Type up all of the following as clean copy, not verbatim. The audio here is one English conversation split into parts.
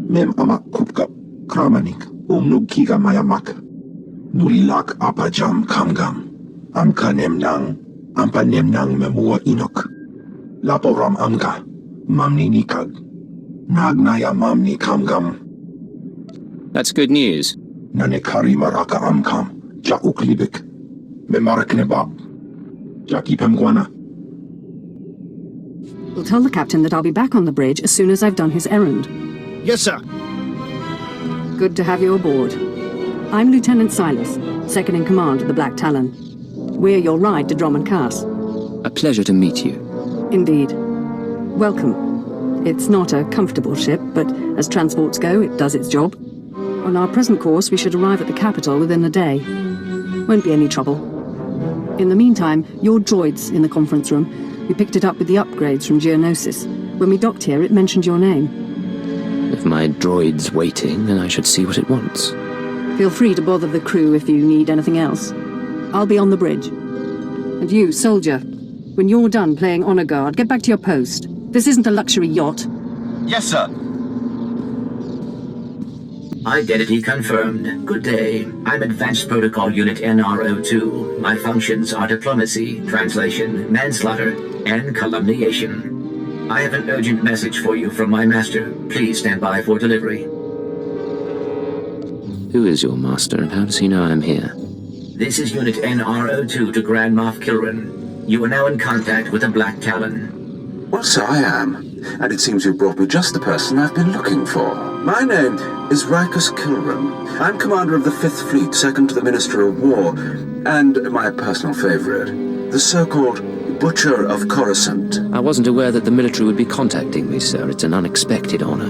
Mem amak kupkap kramanik umnug kiga mayamak. Nulilak apajam kamgam. Amka nemnang, ampa nemnang memua inok. Laporam amka, mamni nikag. Nagnaya mamni kamgam. That's good news. Nanekari maraka amkam, jauk libik. Memarak nebab. Jaki pemguana. We'll tell the captain that I'll be back on the bridge as soon as I've done his errand. Yes, sir. Good to have you aboard. I'm Lieutenant Silas, second in command of the Black Talon. We're your ride to Drommund Kaas. A pleasure to meet you. Indeed. Welcome. It's not a comfortable ship, but as transports go, it does its job. On our present course, we should arrive at the capital within a day. Won't be any trouble. In the meantime, your droid's in the conference room. We picked it up with the upgrades from Geonosis. When we docked here, it mentioned your name. If my droid's waiting, then I should see what it wants. Feel free to bother the crew if you need anything else. I'll be on the bridge. And you, soldier, when you're done playing honor guard, get back to your post. This isn't a luxury yacht. Yes, sir. Identity confirmed. Good day. I'm Advanced Protocol Unit NRO2. My functions are diplomacy, translation, manslaughter, and calumniation. I have an urgent message for you from my master. Please stand by for delivery. Who is your master, and how does he know I'm here? This is Unit NRO2 to Grand Moff Kilrin. You are now in contact with the Black Talon. Well, so I am. And it seems you brought me just the person I've been looking for. My name is Rikus Kilrin. I'm commander of the 5th Fleet, second to the Minister of War, and my personal favorite, the so-called Butcher of Coruscant. I wasn't aware that the military would be contacting me, sir. It's an unexpected honor.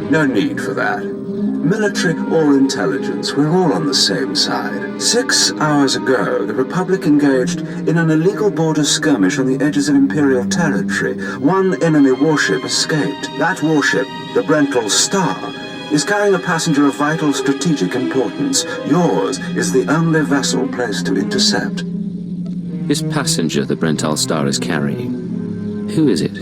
No need for that. Military or intelligence, we're all on the same side. 6 hours ago, the Republic engaged in an illegal border skirmish on the edges of Imperial territory. One enemy warship escaped. That warship, the Brental Star, is carrying a passenger of vital strategic importance. Yours is the only vessel placed to intercept. This passenger the Brental Star is carrying, who is it?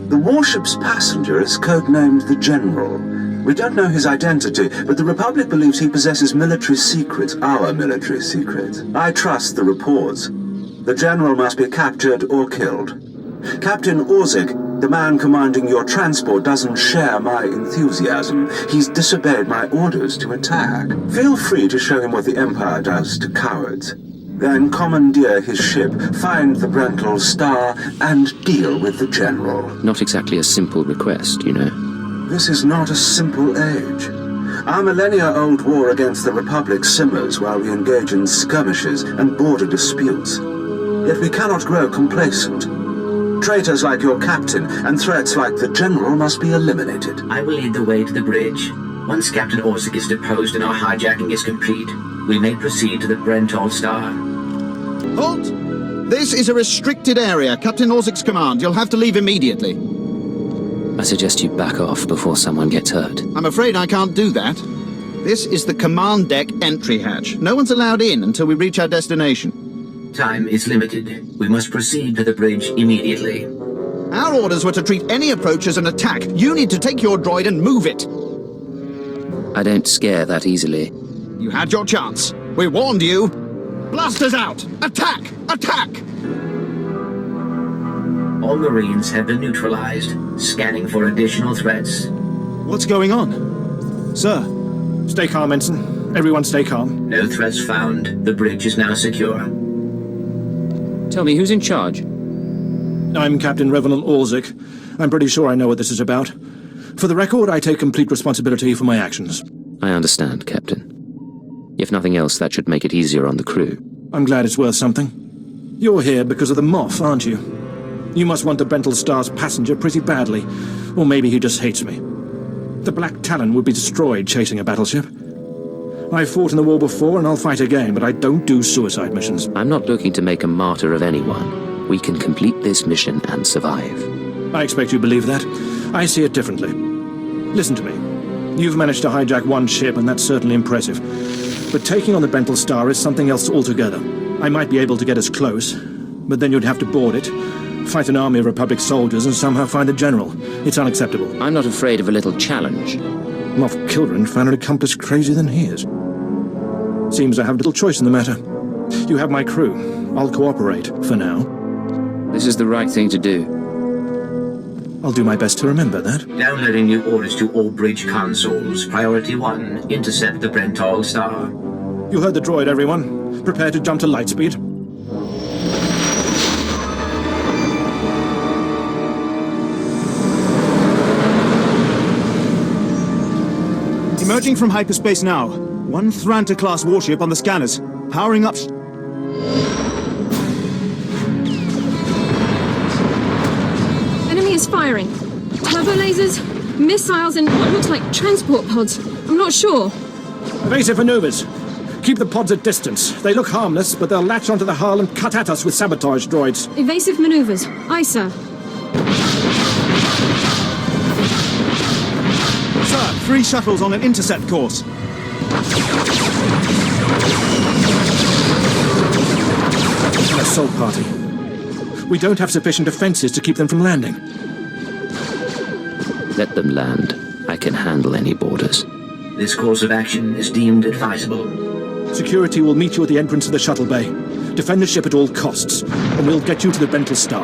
The warship's passenger is codenamed the General. We don't know his identity, but the Republic believes he possesses military secrets, our military secrets. I trust the reports. The General must be captured or killed. Captain Orzik, the man commanding your transport, doesn't share my enthusiasm. He's disobeyed my orders to attack. Feel free to show him what the Empire does to cowards. Then commandeer his ship, find the Brental Star, and deal with the General. Not exactly a simple request, you know. This is not a simple age. Our millennia-old war against the Republic simmers while we engage in skirmishes and border disputes. Yet we cannot grow complacent. Traitors like your captain and threats like the General must be eliminated. I will lead the way to the bridge. Once Captain Orzik is deposed and our hijacking is complete, we may proceed to the Brental Star. Halt! This is a restricted area. Captain Orzik's command. You'll have to leave immediately. I suggest you back off before someone gets hurt. I'm afraid I can't do that. This is the command deck entry hatch. No one's allowed in until we reach our destination. Time is limited. We must proceed to the bridge immediately. Our orders were to treat any approach as an attack. You need to take your droid and move it. I don't scare that easily. You had your chance. We warned you. Blasters out! Attack! Attack! All Marines have been neutralized. Scanning for additional threats. What's going on? Sir, stay calm, Ensign. Everyone stay calm. No threats found. The bridge is now secure. Tell me, who's in charge? I'm Captain Revenant Orzik. I'm pretty sure I know what this is about. For the record, I take complete responsibility for my actions. I understand, Captain. If nothing else, that should make it easier on the crew. I'm glad it's worth something. You're here because of the Moff, aren't you? You must want the Brental Star's passenger pretty badly. Or maybe he just hates me. The Black Talon would be destroyed chasing a battleship. I've fought in the war before and I'll fight again, but I don't do suicide missions. I'm not looking to make a martyr of anyone. We can complete this mission and survive. I expect you believe that. I see it differently. Listen to me. You've managed to hijack one ship, and that's certainly impressive. But taking on the Brental Star is something else altogether. I might be able to get us close, but then you'd have to board it, fight an army of Republic soldiers, and somehow find the General. It's unacceptable. I'm not afraid of a little challenge. Moff Kilran found an accomplice crazier than he is. Seems I have little choice in the matter. You have my crew. I'll cooperate, for now. This is the right thing to do. I'll do my best to remember that. Downloading new orders to all bridge consoles. Priority 1, intercept the Brental Star. You heard the droid, everyone. Prepare to jump to lightspeed. Emerging from hyperspace now. One Thranta-class warship on the scanners. Powering up... Enemy is firing. Turbo lasers, missiles, and what looks like transport pods. I'm not sure. Evasive maneuvers. Keep the pods at distance. They look harmless, but they'll latch onto the hull and cut at us with sabotage droids. Evasive maneuvers. Aye, sir. Sir, 3 shuttles on an intercept course. An assault party. We don't have sufficient defenses to keep them from landing. Let them land. I can handle any borders. This course of action is deemed advisable. Security will meet you at the entrance of the shuttle bay. Defend the ship at all costs, and we'll get you to the Brental Star.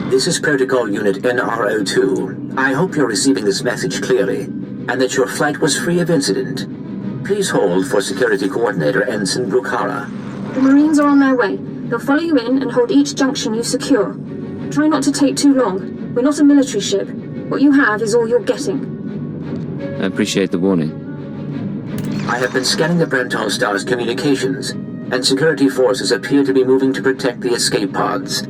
This is Protocol Unit NRO2. I hope you're receiving this message clearly, and that your flight was free of incident. Please hold for Security Coordinator Ensign Brukhara. The Marines are on their way. They'll follow you in and hold each junction you secure. Try not to take too long. We're not a military ship. What you have is all you're getting. I appreciate the warning. I have been scanning the Brental Star's communications, and security forces appear to be moving to protect the escape pods.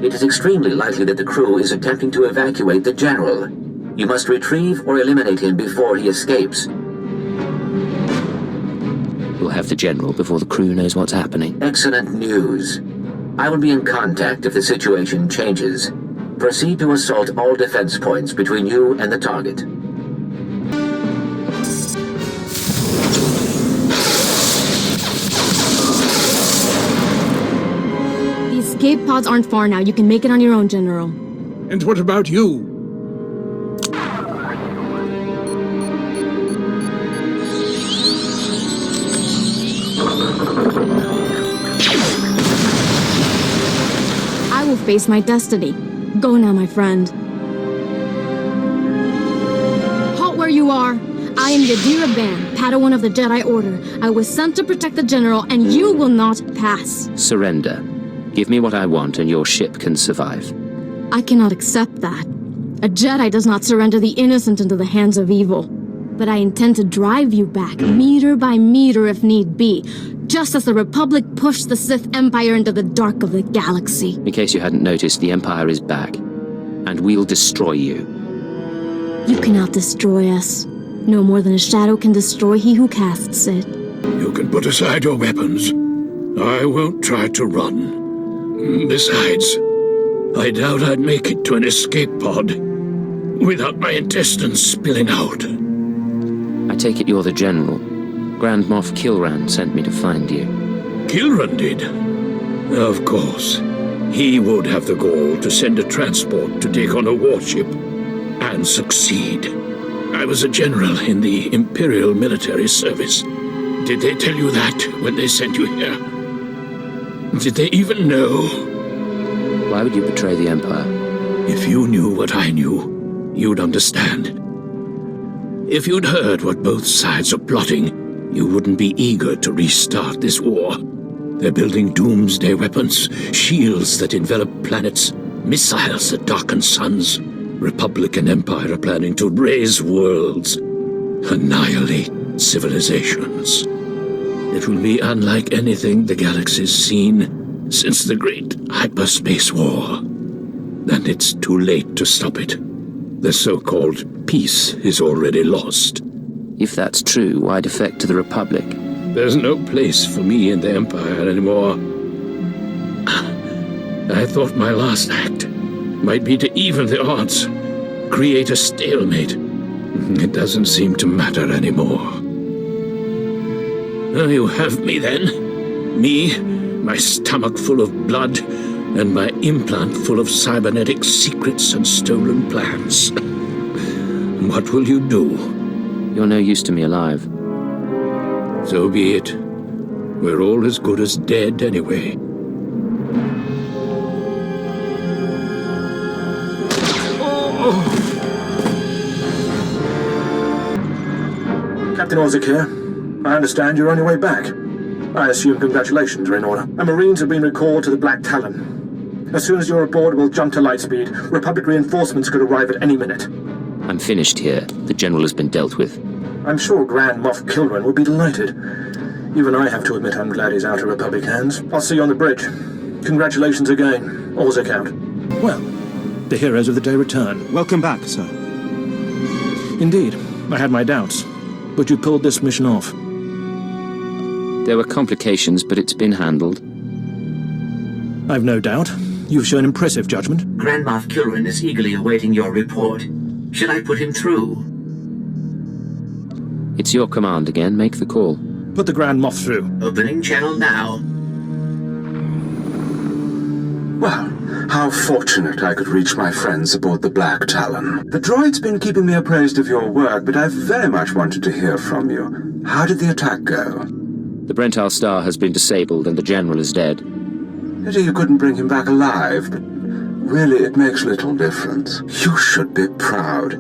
It is extremely likely that the crew is attempting to evacuate the General. You must retrieve or eliminate him before he escapes. We'll have the General before the crew knows what's happening. Excellent news. I will be in contact if the situation changes. Proceed to assault all defense points between you and the target. The escape pods aren't far now. You can make it on your own, General. And what about you? I will face my destiny. Go now, my friend. Halt where you are. I am Yadira Ban, Padawan of the Jedi Order. I was sent to protect the General, and you will not pass. Surrender. Give me what I want and your ship can survive. I cannot accept that. A Jedi does not surrender the innocent into the hands of evil. But I intend to drive you back, meter by meter if need be, just as the Republic pushed the Sith Empire into the dark of the galaxy. In case you hadn't noticed, the Empire is back. And we'll destroy you. You cannot destroy us. No more than a shadow can destroy he who casts it. You can put aside your weapons. I won't try to run. Besides, I doubt I'd make it to an escape pod without my intestines spilling out. I take it you're the General. Grand Moff Kilran sent me to find you. Kilran did? Of course. He would have the gall to send a transport to take on a warship and succeed. I was a general in the Imperial military service. Did they tell you that when they sent you here? Did they even know? Why would you betray the Empire? If you knew what I knew, you'd understand. If you'd heard what both sides are plotting, you wouldn't be eager to restart this war. They're building doomsday weapons, shields that envelop planets, missiles that darken suns. Republic and Empire are planning to raise worlds, annihilate civilizations. It will be unlike anything the galaxy's seen since the Great Hyperspace War. And it's too late to stop it. The so-called peace is already lost. If that's true, why defect to the Republic? There's no place for me in the Empire anymore. I thought my last act might be to even the odds, create a stalemate. It doesn't seem to matter anymore. You have me then. Me, my stomach full of blood, and my implant full of cybernetic secrets and stolen plans. What will you do? You're no use to me alive. So be it. We're all as good as dead anyway. Captain Orzik here. I understand you're on your way back. I assume congratulations are in order. Our Marines have been recalled to the Black Talon. As soon as you're aboard, we'll jump to light speed. Republic reinforcements could arrive at any minute. I'm finished here. The General has been dealt with. I'm sure Grand Moff Kilran will be delighted. Even I have to admit I'm glad he's out of Republic hands. I'll see you on the bridge. Congratulations again. Orzik out. Well, the heroes of the day return. Welcome back, sir. Indeed. I had my doubts. But you pulled this mission off. There were complications, but it's been handled. I've no doubt. You've shown impressive judgment. Grand Moff Kilran is eagerly awaiting your report. Should I put him through? It's your command again. Make the call. Put the Grand Moff through. Opening channel now. Well, how fortunate I could reach my friends aboard the Black Talon. The droid's been keeping me appraised of your work, but I've very much wanted to hear from you. How did the attack go? The Brental Star has been disabled and the General is dead. Pity you couldn't bring him back alive, but really it makes little difference. You should be proud.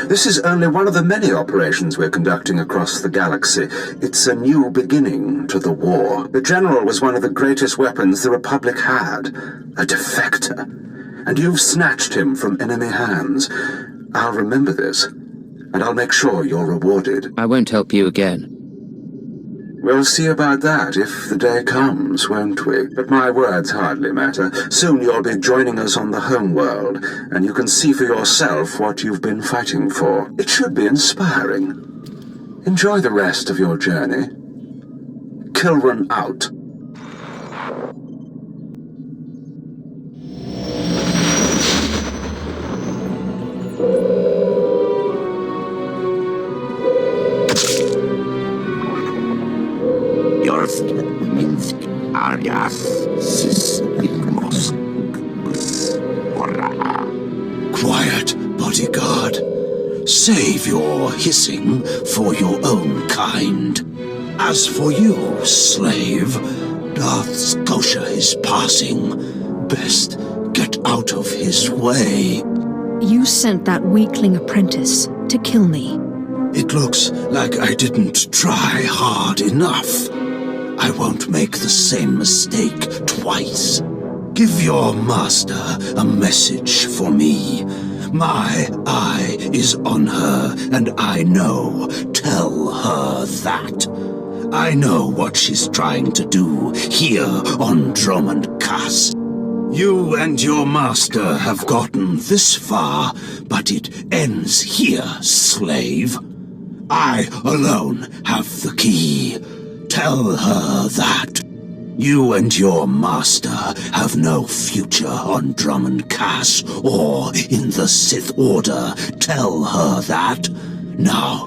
This is only one of the many operations we're conducting across the galaxy. It's a new beginning to the war. The General was one of the greatest weapons the Republic had, a defector. And you've snatched him from enemy hands. I'll remember this, and I'll make sure you're rewarded. I won't help you again. We'll see about that if the day comes, won't we? But my words hardly matter. Soon you'll be joining us on the homeworld, and you can see for yourself what you've been fighting for. It should be inspiring. Enjoy the rest of your journey. Kilran out. Quiet, bodyguard. Save your hissing for your own kind. As for you, slave, Darth Scotia is passing. Best get out of his way. You sent that weakling apprentice to kill me. It looks like I didn't try hard enough. I won't make the same mistake twice. Give your master a message for me. My eye is on her, and I know. Tell her that. I know what she's trying to do here on Drommund Kaas. You and your master have gotten this far, but it ends here, slave. I alone have the key. Tell her that. You and your master have no future on Drommund Kaas or in the Sith Order. Tell her that. Now,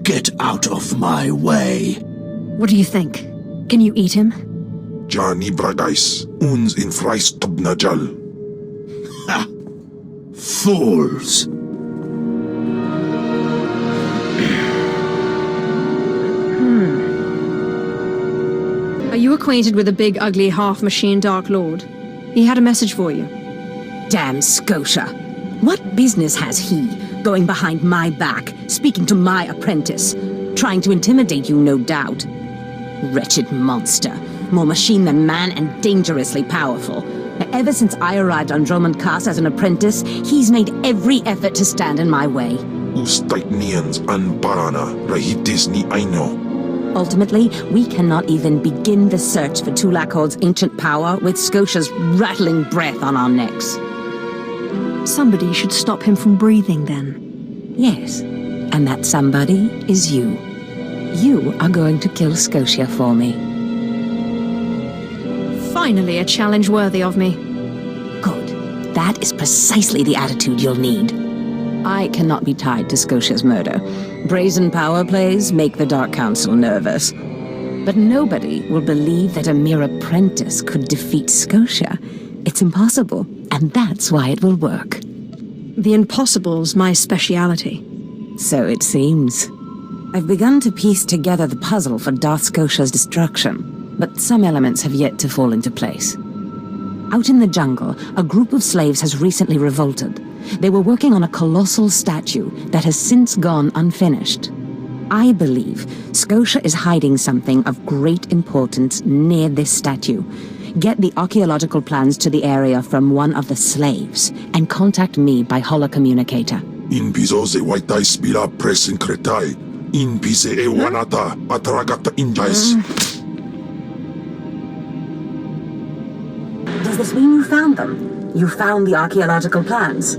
get out of my way. What do you think? Can you eat him? Johnny Bradais, uns in Freistobnajal. Ha! Fools! Are you acquainted with the big, ugly, half-machine Dark Lord? He had a message for you. Damn Scotia. What business has he going behind my back, speaking to my apprentice? Trying to intimidate you, no doubt. Wretched monster. More machine than man and dangerously powerful. Ever since I arrived on Drommund Kaas as an apprentice, he's made every effort to stand in my way. Ustaitnians an Barana, Rahitis ni Aino. Ultimately, we cannot even begin the search for Tulakhod's ancient power with Scotia's rattling breath on our necks. Somebody should stop him from breathing, then. Yes, and that somebody is you. You are going to kill Scotia for me. Finally, a challenge worthy of me. Good. That is precisely the attitude you'll need. I cannot be tied to Scotia's murder. Brazen power plays make the Dark Council nervous. But nobody will believe that a mere apprentice could defeat Scotia. It's impossible, and that's why it will work. The impossible's my speciality. So it seems. I've begun to piece together the puzzle for Darth Scotia's destruction, but some elements have yet to fall into place. Out in the jungle, a group of slaves has recently revolted. They were working on a colossal statue that has since gone unfinished. I believe Scotia is hiding something of great importance near this statue. Get the archaeological plans to the area from one of the slaves, and contact me by holocommunicator. In piso se waitai spila presincretai. In pise e wanata patragata injais. Does this mean you found them? You found the archaeological plans?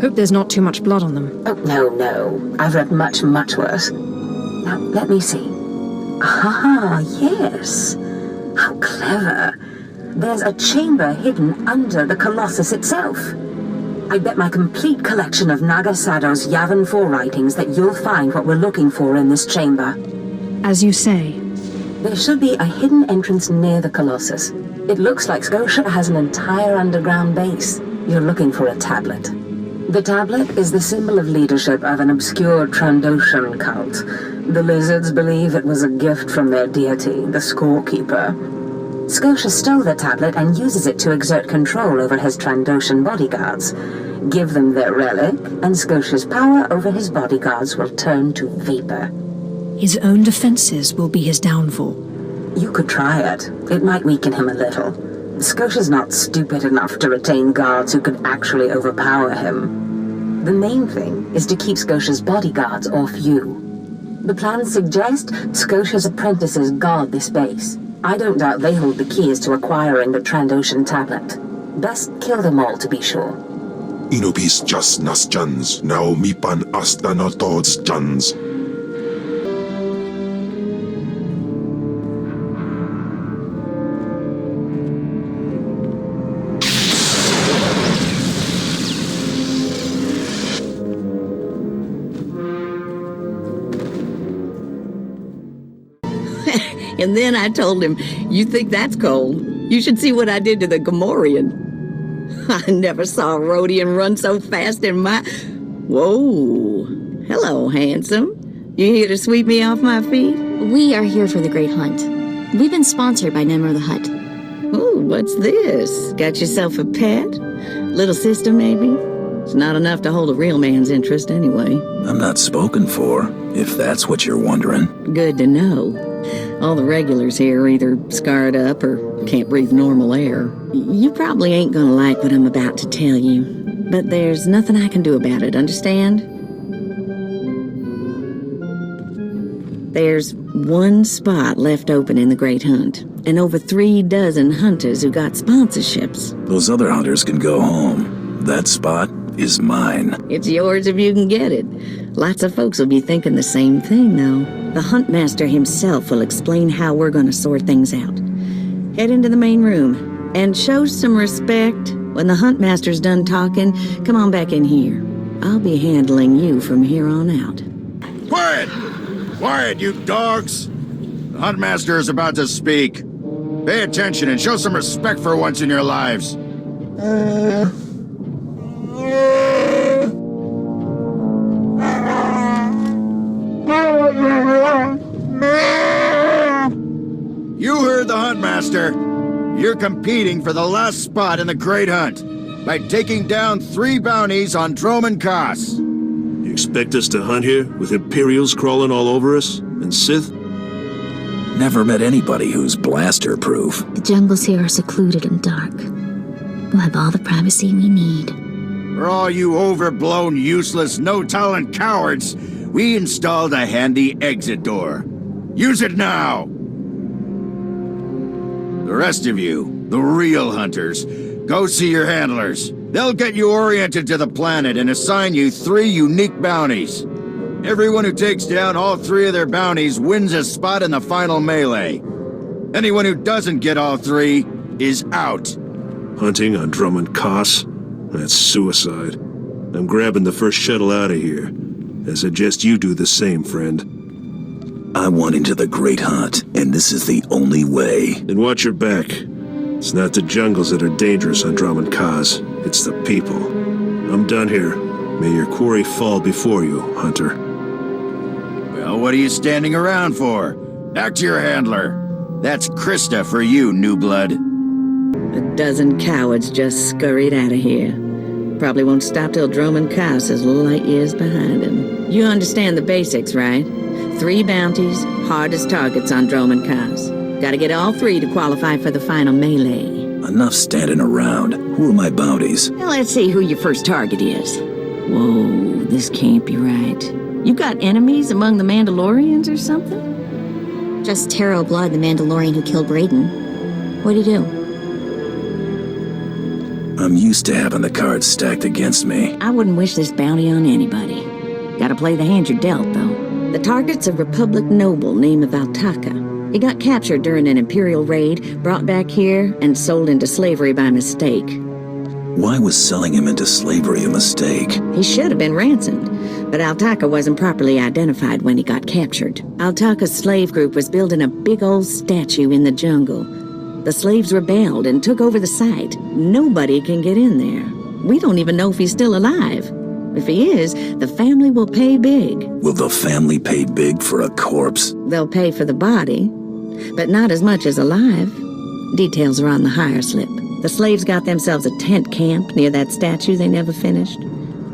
Hope there's not too much blood on them. Oh, no. I've read much, much worse. Now, let me see. Ah, yes. How clever. There's a chamber hidden under the Colossus itself. I bet my complete collection of Naga Sado's Yavin 4 writings that you'll find what we're looking for in this chamber. As you say. There should be a hidden entrance near the Colossus. It looks like Scotia has an entire underground base. You're looking for a tablet. The tablet is the symbol of leadership of an obscure Trandoshan cult. The lizards believe it was a gift from their deity, the Scorekeeper. Scotia stole the tablet and uses it to exert control over his Trandoshan bodyguards. Give them their relic, and Scotia's power over his bodyguards will turn to vapor. His own defenses will be his downfall. You could try it. It might weaken him a little. Scotia's not stupid enough to retain guards who could actually overpower him. The main thing is to keep Scotia's bodyguards off you. The plans suggest Scotia's apprentices guard this base. I don't doubt they hold the keys to acquiring the Trandoshan tablet. Best kill them all to be sure. Inubis just nas jans, now mipan asta no tods jans. And then I told him, "You think that's cold? You should see what I did to the Gamorrean." I never saw a Rhodian run so fast in my... Whoa. Hello, handsome. You here to sweep me off my feet? We are here for the Great Hunt. We've been sponsored by Nemro the Hutt. Oh, what's this? Got yourself a pet? Little sister, maybe? It's not enough to hold a real man's interest anyway. I'm not spoken for, if that's what you're wondering. Good to know. All the regulars here are either scarred up or can't breathe normal air. You probably ain't gonna like what I'm about to tell you, but there's nothing I can do about it, understand? There's one spot left open in the Great Hunt, and over 3 dozen hunters who got sponsorships. Those other hunters can go home. That spot is mine. It's yours if you can get it. Lots of folks will be thinking the same thing, though. The Huntmaster himself will explain how we're going to sort things out. Head into the main room, and show some respect. When the Huntmaster's done talking, come on back in here. I'll be handling you from here on out. Quiet! Quiet, you dogs! The Huntmaster is about to speak. Pay attention and show some respect for once in your lives. You heard the Huntmaster. You're competing for the last spot in the Great Hunt by taking down 3 bounties on Drommund Kaas. You expect us to hunt here with Imperials crawling all over us and Sith? Never met anybody who's blaster-proof. The jungles here are secluded and dark. We'll have all the privacy we need. For all you overblown, useless, no-talent cowards, we installed a handy exit door. Use it now! The rest of you, the real hunters, go see your handlers. They'll get you oriented to the planet and assign you 3 unique bounties. Everyone who takes down all 3 of their bounties wins a spot in the final melee. Anyone who doesn't get all 3 is out. Hunting on Drommund Kaas? That's suicide. I'm grabbing the first shuttle out of here. I suggest you do the same, friend. I want into the Great Hunt, and this is the only way. Then watch your back. It's not the jungles that are dangerous on Drommund Kaas. It's the people. I'm done here. May your quarry fall before you, Hunter. Well, what are you standing around for? Back to your handler. That's Krista for you, new blood. A dozen cowards just scurried out of here. Probably won't stop till Drommund Kaas is light years behind him. You understand the basics, right? 3 bounties, hardest targets on Drommund Kaas. Gotta get all 3 to qualify for the final melee. Enough standing around. Who are my bounties? Now let's see who your first target is. Whoa, this can't be right. You got enemies among the Mandalorians or something? Just Taro Blood, the Mandalorian who killed Raiden. What'd he do? I'm used to having the cards stacked against me. I wouldn't wish this bounty on anybody. Gotta play the hand you're dealt, though. The target's a Republic noble named Altaka. He got captured during an Imperial raid, brought back here, and sold into slavery by mistake. Why was selling him into slavery a mistake? He should have been ransomed, but Altaka wasn't properly identified when he got captured. Altaka's slave group was building a big old statue in the jungle. The slaves rebelled and took over the site. Nobody can get in there. We don't even know if he's still alive. If he is, the family will pay big. Will the family pay big for a corpse? They'll pay for the body, but not as much as alive. Details are on the hire slip. The slaves got themselves a tent camp near that statue they never finished.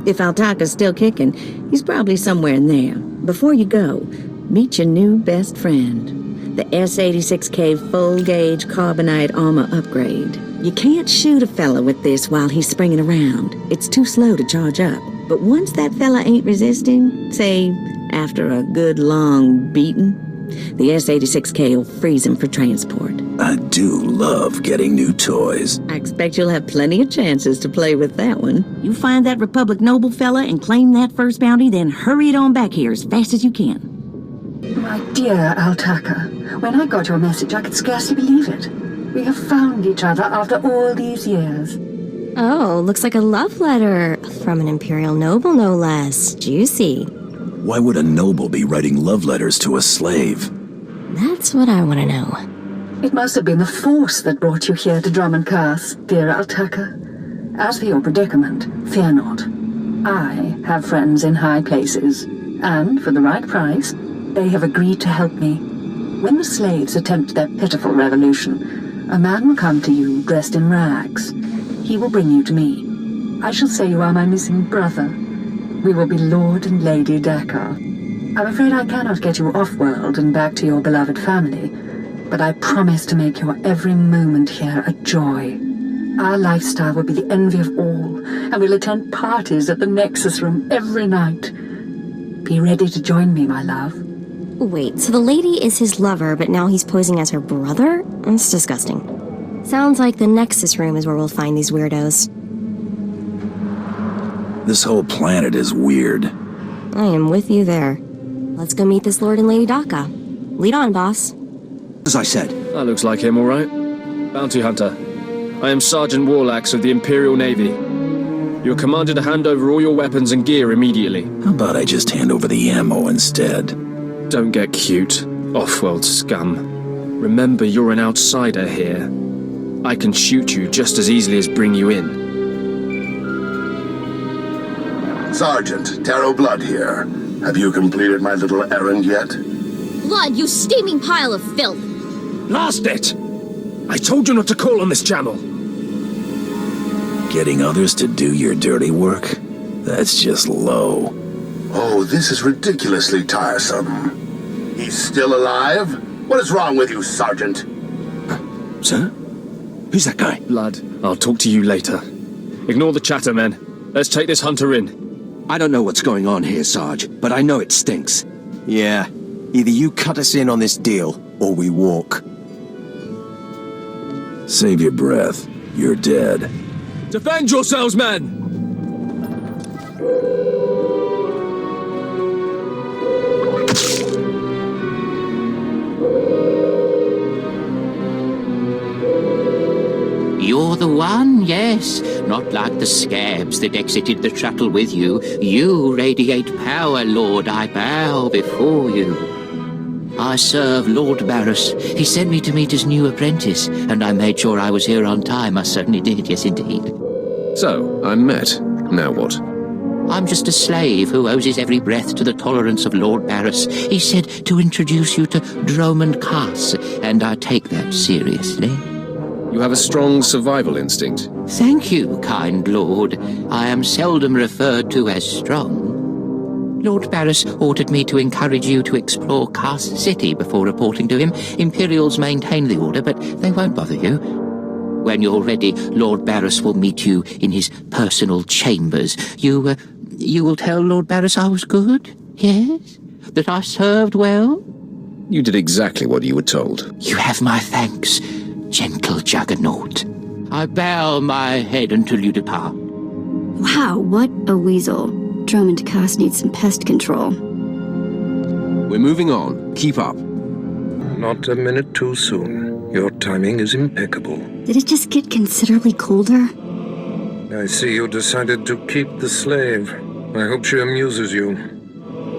If Altaka's still kicking, he's probably somewhere in there. Before you go, meet your new best friend. The S-86K full-gauge carbonite armor upgrade. You can't shoot a fella with this while he's springing around. It's too slow to charge up. But once that fella ain't resisting, say, after a good long beating, the S-86K will freeze him for transport. I do love getting new toys. I expect you'll have plenty of chances to play with that one. You find that Republic noble fella and claim that first bounty, then hurry it on back here as fast as you can. My dear Altaka, when I got your message, I could scarcely believe it. We have found each other after all these years. Oh, looks like a love letter. From an Imperial noble, no less. Juicy. Why would a noble be writing love letters to a slave? That's what I want to know. It must have been the Force that brought you here to Drommund Kaas, dear Altaka. As for your predicament, fear not. I have friends in high places, and for the right price, they have agreed to help me. When the slaves attempt their pitiful revolution, a man will come to you dressed in rags. He will bring you to me. I shall say you are my missing brother. We will be Lord and Lady Dakar. I'm afraid I cannot get you off-world and back to your beloved family, but I promise to make your every moment here a joy. Our lifestyle will be the envy of all, and we'll attend parties at the Nexus Room every night. Be ready to join me, my love. Wait, so the lady is his lover, but now he's posing as her brother? That's disgusting. Sounds like the Nexus Room is where we'll find these weirdos. This whole planet is weird. I am with you there. Let's go meet this Lord and Lady Daka. Lead on, boss. As I said. That looks like him, all right. Bounty Hunter. I am Sergeant Warlax of the Imperial Navy. You are commanded to hand over all your weapons and gear immediately. How about I just hand over the ammo instead? Don't get cute, off-world scum. Remember, you're an outsider here. I can shoot you just as easily as bring you in. Sergeant, Taro Blood here. Have you completed my little errand yet? Blood, you steaming pile of filth! Blast it! I told you not to call on this channel. Getting others to do your dirty work? That's just low. Oh, this is ridiculously tiresome. He's still alive? What is wrong with you, Sergeant? Sir? Who's that guy? Blood, I'll talk to you later. Ignore the chatter, men. Let's take this hunter in. I don't know what's going on here, Sarge, but I know it stinks. Yeah, either you cut us in on this deal, or we walk. Save your breath. You're dead. Defend yourselves, men! You're the one, yes. Not like the scabs that exited the shuttle with you. You radiate power, Lord. I bow before you. I serve Lord Barris. He sent me to meet his new apprentice, and I made sure I was here on time. I certainly did, yes indeed. So, I'm met. Now what? I'm just a slave who owes his every breath to the tolerance of Lord Barris. He said to introduce you to Drommund Kaas, and I take that seriously. You have a strong survival instinct. Thank you, kind lord. I am seldom referred to as strong. Lord Barris ordered me to encourage you to explore Kaas City before reporting to him. Imperials maintain the order, but they won't bother you. When you're ready, Lord Barris will meet you in his personal chambers. You will tell Lord Barris I was good? Yes? That I served well? You did exactly what you were told. You have my thanks, gentle Juggernaut. I bow my head until you depart. Wow, what a weasel. Drommund Kaas needs some pest control. We're moving on. Keep up. Not a minute too soon. Your timing is impeccable. Did it just get considerably colder? I see you decided to keep the slave. I hope she amuses you.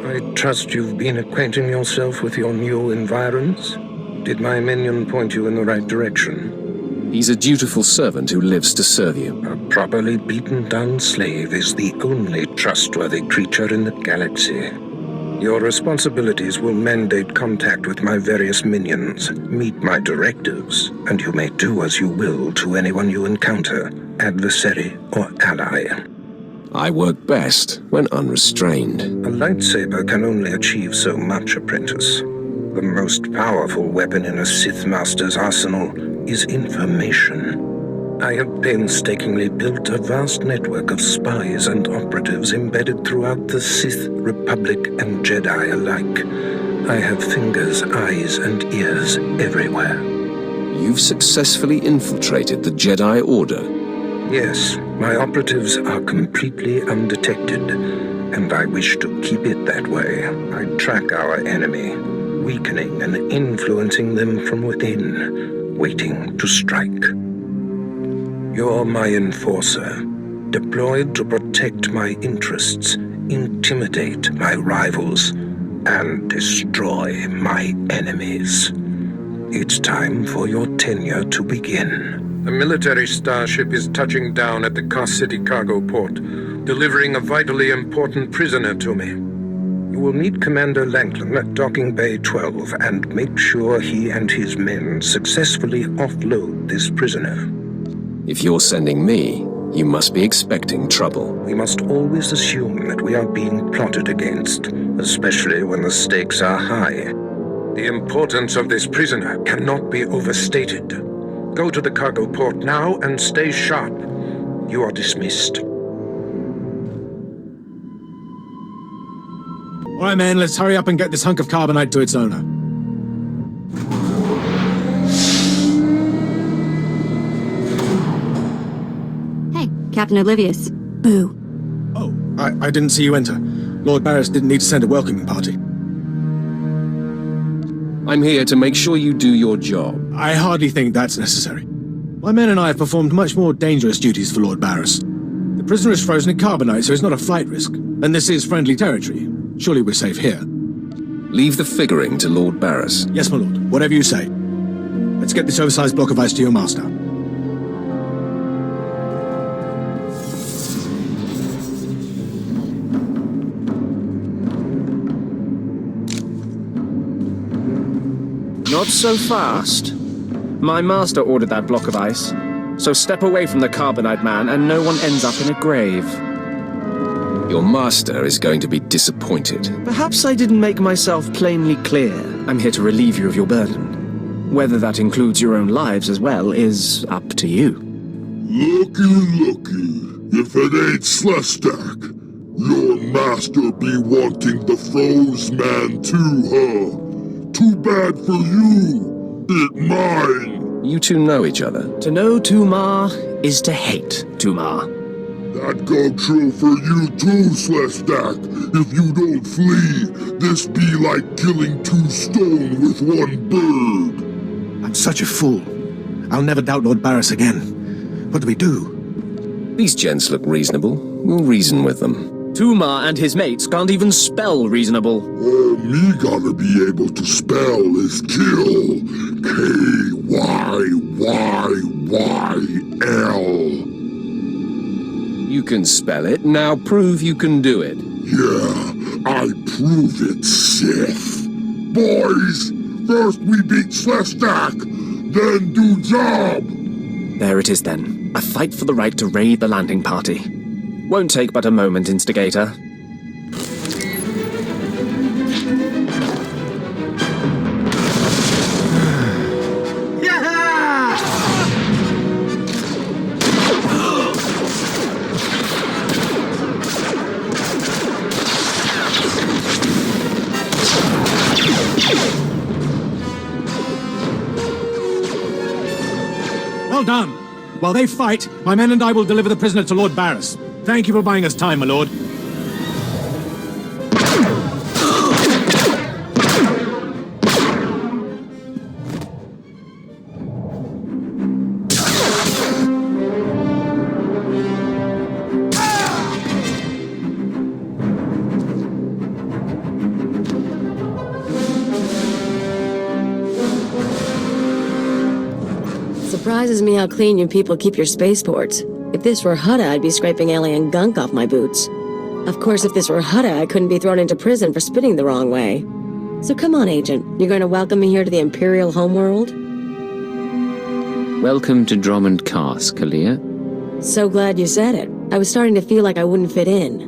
I trust you've been acquainting yourself with your new environs. Did my minion point you in the right direction? He's a dutiful servant who lives to serve you. A properly beaten-down slave is the only trustworthy creature in the galaxy. Your responsibilities will mandate contact with my various minions, meet my directives, and you may do as you will to anyone you encounter, adversary or ally. I work best when unrestrained. A lightsaber can only achieve so much, apprentice. The most powerful weapon in a Sith Master's arsenal is information. I have painstakingly built a vast network of spies and operatives embedded throughout the Sith, Republic, and Jedi alike. I have fingers, eyes, and ears everywhere. You've successfully infiltrated the Jedi Order. Yes, my operatives are completely undetected, and I wish to keep it that way. I track our enemy, weakening and influencing them from within, waiting to strike. You're my enforcer, deployed to protect my interests, intimidate my rivals, and destroy my enemies. It's time for your tenure to begin. A military starship is touching down at the Kaas City cargo port, delivering a vitally important prisoner to me. You will meet Commander Lanklin at Docking Bay 12 and make sure he and his men successfully offload this prisoner. If you're sending me, you must be expecting trouble. We must always assume that we are being plotted against, especially when the stakes are high. The importance of this prisoner cannot be overstated. Go to the cargo port now and stay sharp. You are dismissed. All right, man, let's hurry up and get this hunk of carbonite to its owner. Captain Oblivious. Boo. Oh, I didn't see you enter. Lord Barris didn't need to send a welcoming party. I'm here to make sure you do your job. I hardly think that's necessary. My men and I have performed much more dangerous duties for Lord Barris. The prisoner is frozen in carbonite, so it's not a flight risk. And this is friendly territory. Surely we're safe here. Leave the figuring to Lord Barris. Yes, my lord. Whatever you say. Let's get this oversized block of ice to your master. Not so fast. My master ordered that block of ice, so step away from the carbonite man and no one ends up in a grave. Your master is going to be disappointed. Perhaps I didn't make myself plainly clear. I'm here to relieve you of your burden. Whether that includes your own lives as well is up to you. Looky. If it ain't Slestak, your master be wanting the froze man too, huh? Too bad for you. It mine. You two know each other. To know Tumar is to hate Tumar. That go true for you too, Slestak. If you don't flee, this be like killing two stone with one bird. I'm such a fool. I'll never doubt Lord Barris again. What do we do? These gents look reasonable. We'll reason with them. Tumar and his mates can't even spell reasonable. All me gotta be able to spell is kill. K-Y-Y-Y-L. You can spell it. Now prove you can do it. Yeah, I prove it, Sith. Boys, first we beat Slestak, then do job. There it is then. A fight for the right to raid the landing party. Won't take but a moment, Instigator. Well done. While they fight, my men and I will deliver the prisoner to Lord Barris. Thank you for buying us time, my lord. Surprises me how clean you people keep your spaceports. If this were Hutta, I'd be scraping alien gunk off my boots. Of course, if this were Hutta, I couldn't be thrown into prison for spitting the wrong way. So come on, Agent. You're going to welcome me here to the Imperial homeworld? Welcome to Drommund Kaas, Kalia. So glad you said it. I was starting to feel like I wouldn't fit in.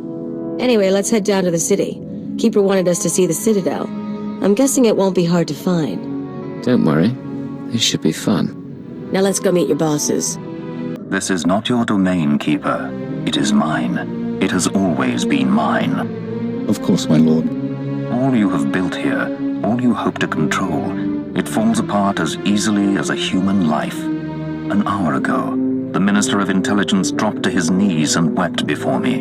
Anyway, let's head down to the city. Keeper wanted us to see the Citadel. I'm guessing it won't be hard to find. Don't worry. This should be fun. Now let's go meet your bosses. This is not your domain, Keeper. It is mine. It has always been mine. Of course, my lord. All you have built here, all you hope to control, it falls apart as easily as a human life. An hour ago, the Minister of Intelligence dropped to his knees and wept before me.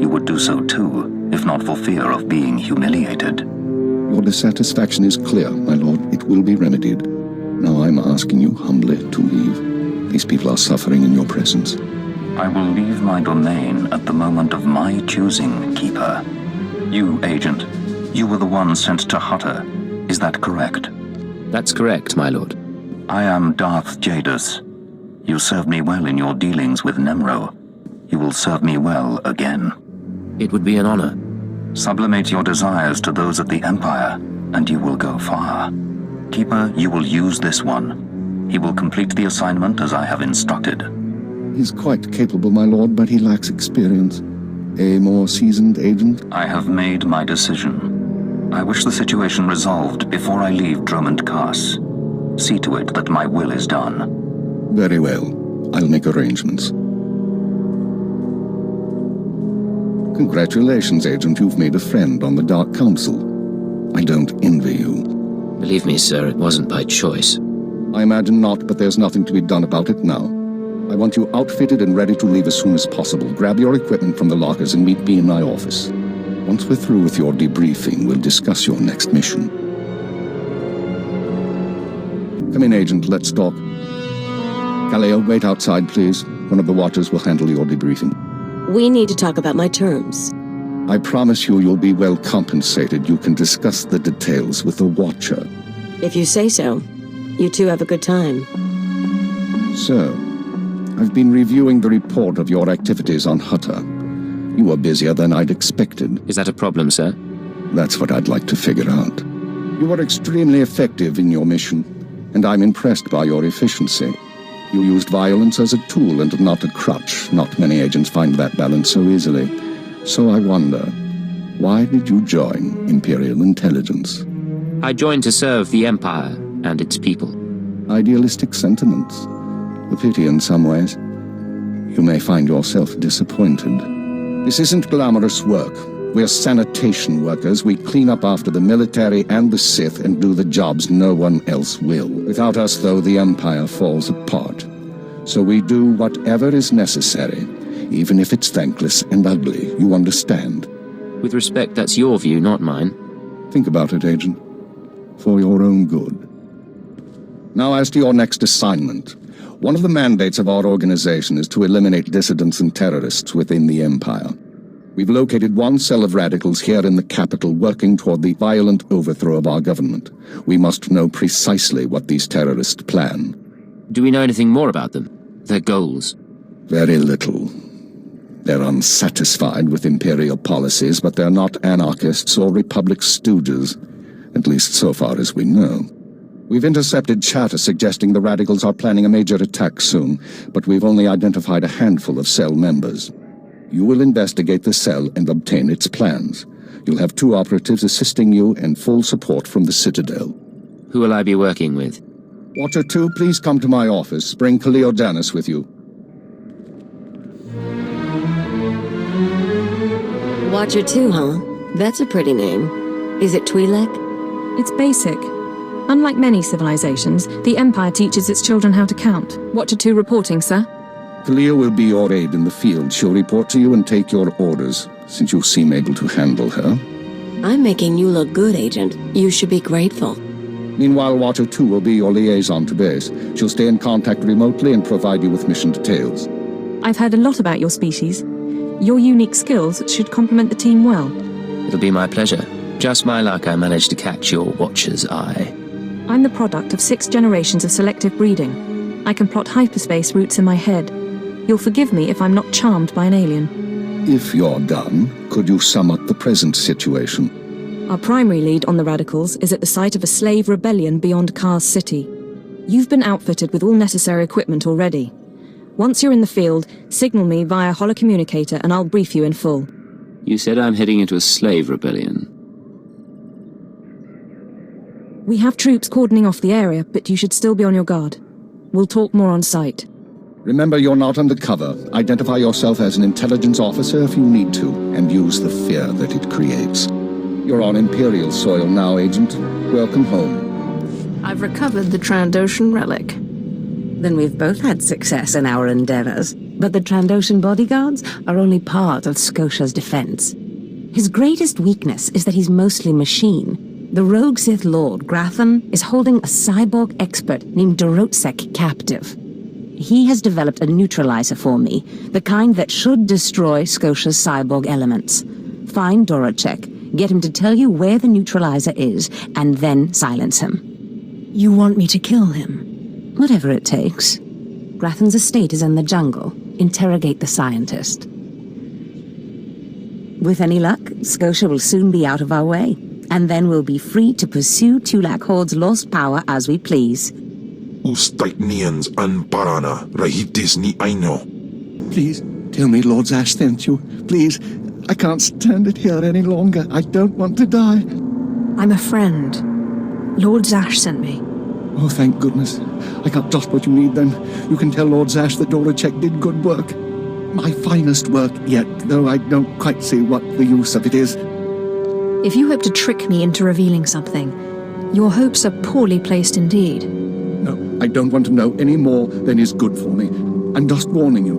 You would do so too, if not for fear of being humiliated. Your dissatisfaction is clear, my lord. It will be remedied. Now I'm asking you humbly to leave. These people are suffering in your presence. I will leave my domain at the moment of my choosing, Keeper. You, Agent, you were the one sent to Hutta. Is that correct? That's correct, my lord. I am Darth Jadus. You served me well in your dealings with Nemro. You will serve me well again. It would be an honor. Sublimate your desires to those of the Empire, and you will go far. Keeper, you will use this one. He will complete the assignment as I have instructed. He's quite capable, my lord, but he lacks experience. A more seasoned agent? I have made my decision. I wish the situation resolved before I leave Drommund Kaas. See to it that my will is done. Very well. I'll make arrangements. Congratulations, Agent. You've made a friend on the Dark Council. I don't envy you. Believe me, sir, it wasn't by choice. I imagine not, but there's nothing to be done about it now. I want you outfitted and ready to leave as soon as possible. Grab your equipment from the lockers and meet me in my office. Once we're through with your debriefing, we'll discuss your next mission. Come in, Agent. Let's talk. Kaleo, wait outside, please. One of the watchers will handle your debriefing. We need to talk about my terms. I promise you'll be well compensated. You can discuss the details with the Watcher. If you say so. You two have a good time. Sir, I've been reviewing the report of your activities on Hutta. You were busier than I'd expected. Is that a problem, sir? That's what I'd like to figure out. You were extremely effective in your mission, and I'm impressed by your efficiency. You used violence as a tool and not a crutch. Not many agents find that balance so easily. So I wonder, why did you join Imperial Intelligence? I joined to serve the Empire and its people. Idealistic sentiments. A pity in some ways. You may find yourself disappointed. This isn't glamorous work. We're sanitation workers. We clean up after the military and the Sith and do the jobs no one else will. Without us, though, the Empire falls apart. So we do whatever is necessary, even if it's thankless and ugly. You understand? With respect, that's your view, not mine. Think about it, Agent. For your own good. Now, as to your next assignment. One of the mandates of our organization is to eliminate dissidents and terrorists within the Empire. We've located one cell of radicals here in the capital working toward the violent overthrow of our government. We must know precisely what these terrorists plan. Do we know anything more about them? Their goals? Very little. They're unsatisfied with Imperial policies, but they're not anarchists or Republic stooges. At least so far as we know. We've intercepted chatter suggesting the Radicals are planning a major attack soon, but we've only identified a handful of cell members. You will investigate the cell and obtain its plans. You'll have 2 operatives assisting you and full support from the Citadel. Who will I be working with? Watcher 2, please come to my office. Bring Khalil Danis with you. Watcher 2, huh? That's a pretty name. Is it Twi'lek? It's basic. Unlike many civilizations, the Empire teaches its children how to count. Watcher 2 reporting, sir. Khalil will be your aide in the field. She'll report to you and take your orders, since you seem able to handle her. I'm making you look good, Agent. You should be grateful. Meanwhile, Watcher 2 will be your liaison to base. She'll stay in contact remotely and provide you with mission details. I've heard a lot about your species. Your unique skills should complement the team well. It'll be my pleasure. Just my luck I managed to catch your Watcher's eye. I'm the product of 6 generations of selective breeding. I can plot hyperspace routes in my head. You'll forgive me if I'm not charmed by an alien. If you're done, could you sum up the present situation? Our primary lead on the Radicals is at the site of a slave rebellion beyond Kaas City. You've been outfitted with all necessary equipment already. Once you're in the field, signal me via holocommunicator and I'll brief you in full. You said I'm heading into a slave rebellion. We have troops cordoning off the area, but you should still be on your guard. We'll talk more on site. Remember, you're not undercover. Identify yourself as an intelligence officer if you need to, and use the fear that it creates. You're on Imperial soil now, Agent. Welcome home. I've recovered the Trandoshan relic. Then we've both had success in our endeavors. But the Trandoshan bodyguards are only part of Scotia's defense. His greatest weakness is that he's mostly machine. The rogue Sith Lord, Grathan, is holding a cyborg expert named Dorotsek captive. He has developed a neutralizer for me, the kind that should destroy Scotia's cyborg elements. Find Dorotsek, get him to tell you where the neutralizer is, and then silence him. You want me to kill him? Whatever it takes. Grathan's estate is in the jungle. Interrogate the scientist. With any luck, Scotia will soon be out of our way, and then we'll be free to pursue Tulak Horde's lost power as we please. Ustaitnians an parana, rahitis ni aino. Please, tell me Lord Zash sent you. Please, I can't stand it here any longer. I don't want to die. I'm a friend. Lord Zash sent me. Oh, thank goodness. I got just what you need then. You can tell Lord Zash that Dorotsek did good work. My finest work yet, though I don't quite see what the use of it is. If you hope to trick me into revealing something, your hopes are poorly placed indeed. No, I don't want to know any more than is good for me. I'm just warning you.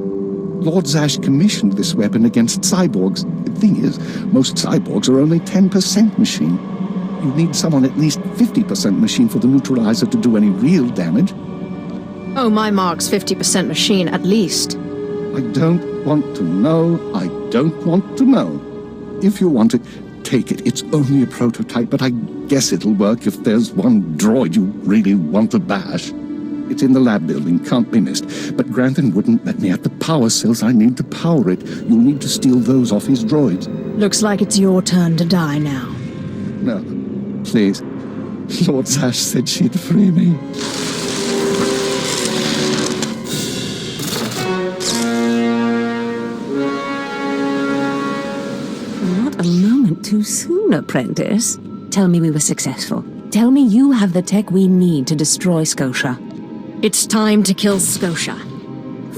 Lord Zash commissioned this weapon against cyborgs. The thing is, most cyborgs are only 10% machine. You need someone at least 50% machine for the neutralizer to do any real damage. Oh, my mark's 50% machine, at least. I don't want to know. I don't want to know. If you want it, take it. It's only a prototype, but I guess it'll work if there's one droid you really want to bash. It's in the lab building, can't be missed. But Grantham wouldn't let me have the power cells I need to power it. You'll need to steal those off his droids. Looks like it's your turn to die now. No, please. Lord Zash said she'd free me. Not a moment too soon, apprentice. Tell me we were successful. Tell me you have the tech we need to destroy Scotia. It's time to kill Scotia.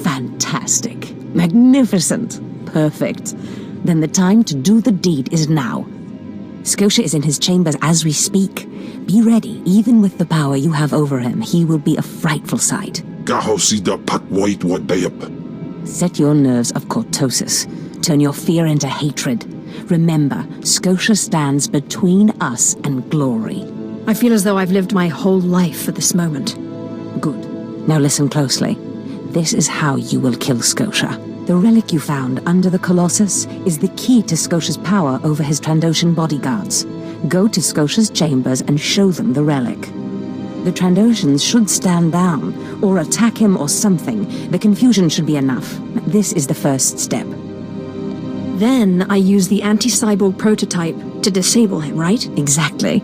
Fantastic. Magnificent. Perfect. Then the time to do the deed is now. Scotia is in his chambers as we speak. Be ready. Even with the power you have over him, he will be a frightful sight. Set your nerves of cortosis. Turn your fear into hatred. Remember, Scotia stands between us and glory. I feel as though I've lived my whole life for this moment. Good. Now listen closely. This is how you will kill Scotia. The relic you found under the Colossus is the key to Scotia's power over his Trandoshan bodyguards. Go to Scotia's chambers and show them the relic. The Trandoshans should stand down, or attack him or something. The confusion should be enough. This is the first step. Then I use the anti-cyborg prototype to disable him, right? Exactly.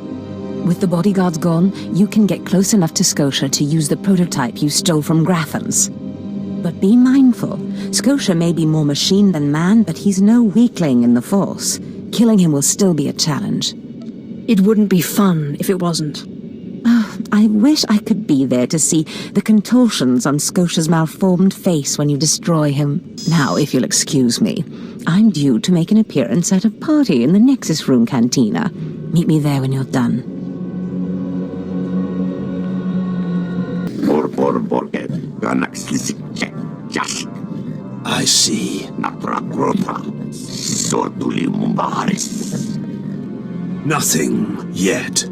With the bodyguards gone, you can get close enough to Scotia to use the prototype you stole from Graffens. But be mindful. Scotia may be more machine than man, but he's no weakling in the Force. Killing him will still be a challenge. It wouldn't be fun if it wasn't. Oh, I wish I could be there to see the contortions on Scotia's malformed face when you destroy him. Now, if you'll excuse me, I'm due to make an appearance at a party in the Nexus Room Cantina. Meet me there when you're done. I see. Nothing yet.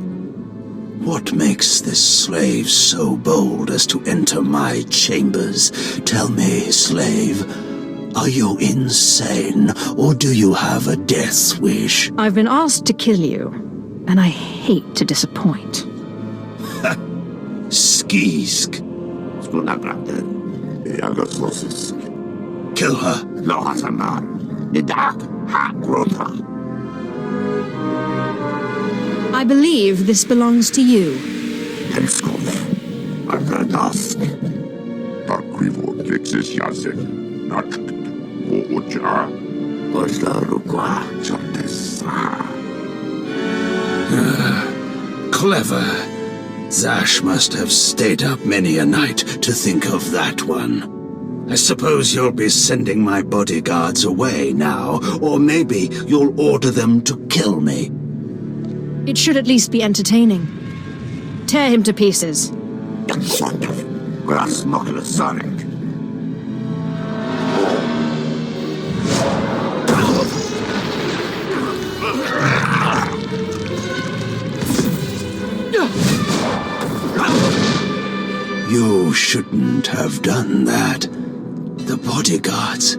What makes this slave so bold as to enter my chambers? Tell me, slave, are you insane, or do you have a death wish? I've been asked to kill you, and I hate to disappoint. Skisk. Kill her. I believe this belongs to you. Clever. Zash must have stayed up many a night to think of that one. I suppose you'll be sending my bodyguards away now, or maybe you'll order them to kill me. It should at least be entertaining. Tear him to pieces. You shouldn't have done that. The bodyguards,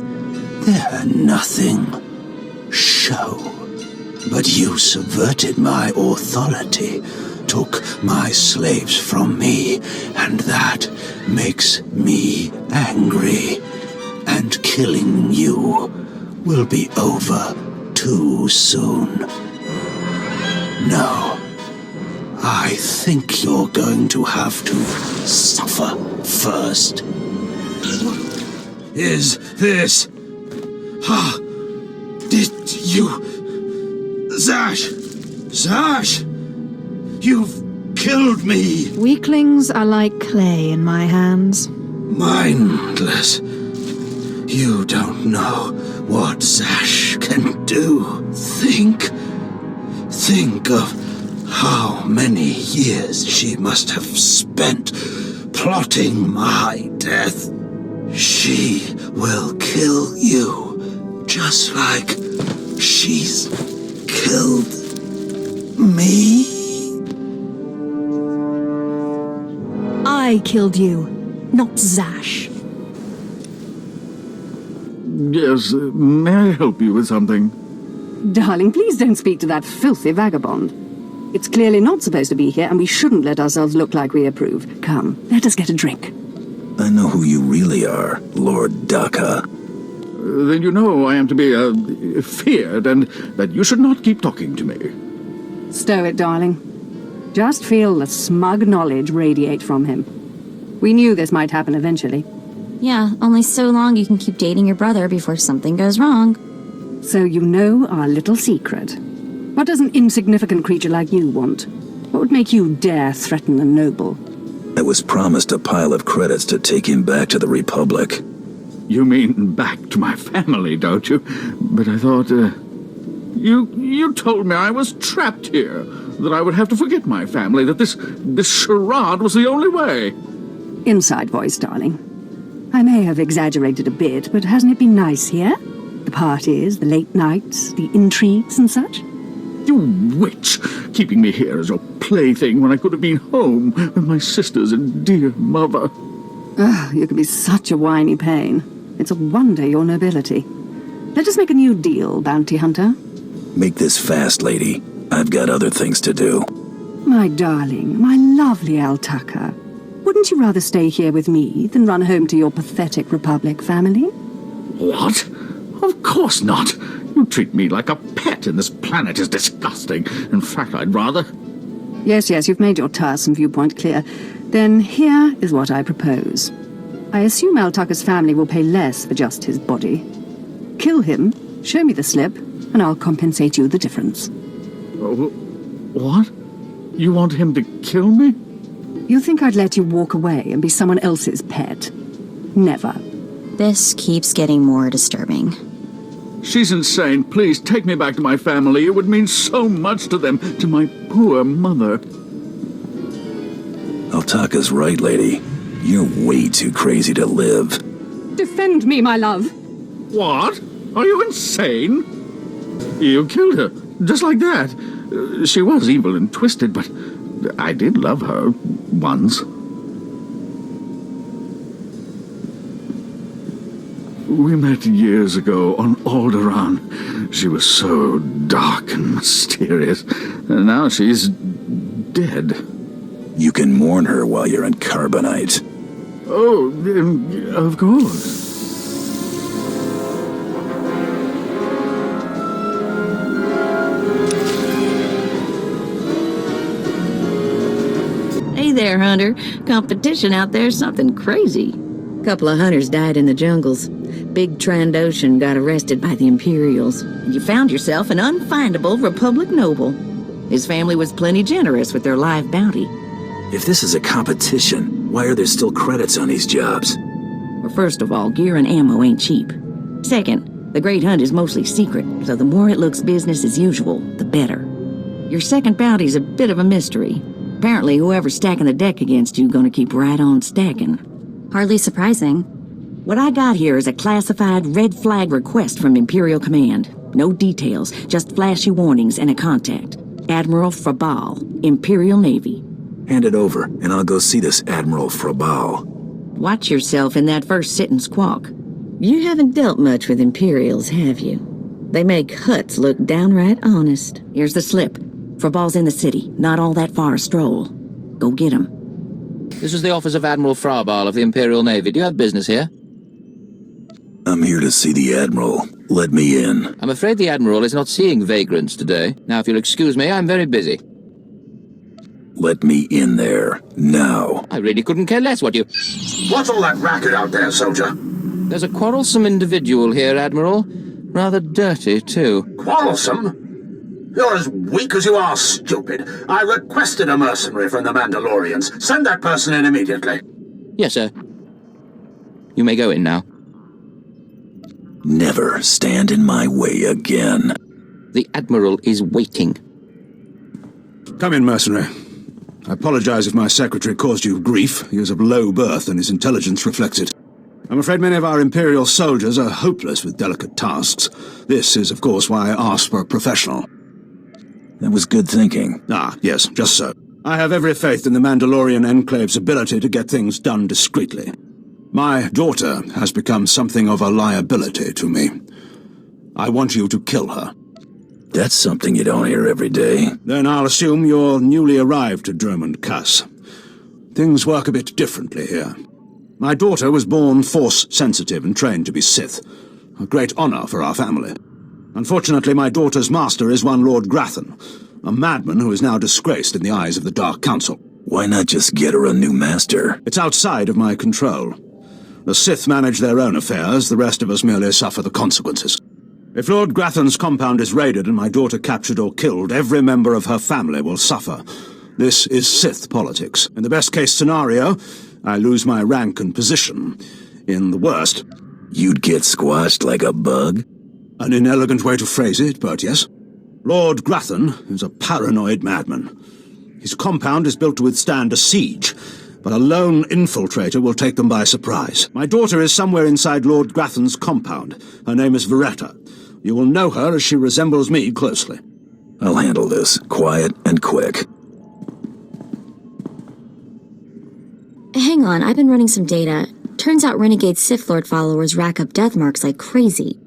they're nothing. Show. But you subverted my authority, took my slaves from me, and that makes me angry. And killing you will be over too soon. No. I think you're going to have to suffer first. Is this... Did you... Zash! Zash! You've killed me! Weaklings are like clay in my hands. Mindless. You don't know what Zash can do. Think of how many years she must have spent plotting my death. She will kill you, just like she's killed me. I killed you, not Zash. Yes, may I help you with something? Darling, please don't speak to that filthy vagabond. It's clearly not supposed to be here, and we shouldn't let ourselves look like we approve. Come, let us get a drink. I know who you really are, Lord Daka. Then you know I am to be, feared, and that you should not keep talking to me. Stow it, darling. Just feel the smug knowledge radiate from him. We knew this might happen eventually. Yeah, only so long you can keep dating your brother before something goes wrong. So you know our little secret. What does an insignificant creature like you want? What would make you dare threaten a noble? I was promised a pile of credits to take him back to the Republic. You mean back to my family, don't you? But I thought, You told me I was trapped here, that I would have to forget my family, that this charade was the only way. Inside voice, darling. I may have exaggerated a bit, but hasn't it been nice here? The parties, the late nights, the intrigues and such? You witch! Keeping me here as your plaything when I could have been home with my sisters and dear mother. You can be such a whiny pain. It's a wonder your nobility. Let us make a new deal, bounty hunter. Make this fast, lady. I've got other things to do. My darling, my lovely Altaka. Wouldn't you rather stay here with me than run home to your pathetic Republic family? What? Of course not. You treat me like a pet, and this planet is disgusting. In fact, I'd rather... Yes, you've made your tiresome viewpoint clear. Then here is what I propose. I assume Al-Tucker's family will pay less for just his body. Kill him, show me the slip, and I'll compensate you the difference. What? You want him to kill me? You think I'd let you walk away and be someone else's pet? Never. This keeps getting more disturbing. She's insane. Please, take me back to my family. It would mean so much to them, to my poor mother. Al-Tucker's right, lady. You're way too crazy to live. Defend me, my love. What? Are you insane? You killed her, just like that. She was evil and twisted, but I did love her once. We met years ago on Alderaan. She was so dark and mysterious. And now she's dead. You can mourn her while you're in Carbonite. Oh, of course. Hey there, Hunter. Competition out there's something crazy. Couple of hunters died in the jungles. Big Trandoshan got arrested by the Imperials. And you found yourself an unfindable Republic noble. His family was plenty generous with their live bounty. If this is a competition, why are there still credits on these jobs? Well, first of all, gear and ammo ain't cheap. Second, the Great Hunt is mostly secret, so the more it looks business as usual, the better. Your second bounty's a bit of a mystery. Apparently, whoever's stacking the deck against you gonna keep right on stacking. Hardly surprising. What I got here is a classified red flag request from Imperial Command. No details, just flashy warnings and a contact. Admiral Frabal, Imperial Navy. Hand it over, and I'll go see this Admiral Frabal. Watch yourself in that first sit and squawk. You haven't dealt much with Imperials, have you? They make Hutts look downright honest. Here's the slip. Frabal's in the city, not all that far a stroll. Go get him. This is the office of Admiral Frabal of the Imperial Navy. Do you have business here? I'm here to see the Admiral. Let me in. I'm afraid the Admiral is not seeing vagrants today. Now, if you'll excuse me, I'm very busy. Let me in there, now. I really couldn't care less what you... What's all that racket out there, soldier? There's a quarrelsome individual here, Admiral. Rather dirty, too. Quarrelsome? You're as weak as you are stupid. I requested a mercenary from the Mandalorians. Send that person in immediately. Yes, sir. You may go in now. Never stand in my way again. The Admiral is waiting. Come in, mercenary. I apologize if my secretary caused you grief. He is of low birth and his intelligence reflects it. I'm afraid many of our Imperial soldiers are hopeless with delicate tasks. This is, of course, why I asked for a professional. That was good thinking. Ah, yes, just so. I have every faith in the Mandalorian Enclave's ability to get things done discreetly. My daughter has become something of a liability to me. I want you to kill her. That's something you don't hear every day. Then I'll assume you're newly arrived to Drommund Kaas. Things work a bit differently here. My daughter was born Force-sensitive and trained to be Sith. A great honor for our family. Unfortunately, my daughter's master is one Lord Grathan, a madman who is now disgraced in the eyes of the Dark Council. Why not just get her a new master? It's outside of my control. The Sith manage their own affairs, the rest of us merely suffer the consequences. If Lord Grathan's compound is raided and my daughter captured or killed, every member of her family will suffer. This is Sith politics. In the best-case scenario, I lose my rank and position. In the worst... You'd get squashed like a bug? An inelegant way to phrase it, but yes. Lord Grathan is a paranoid madman. His compound is built to withstand a siege, but a lone infiltrator will take them by surprise. My daughter is somewhere inside Lord Grathan's compound. Her name is Veretta. You will know her as she resembles me closely. I'll handle this, quiet and quick. Hang on, I've been running some data. Turns out renegade Sith Lord followers rack up death marks like crazy.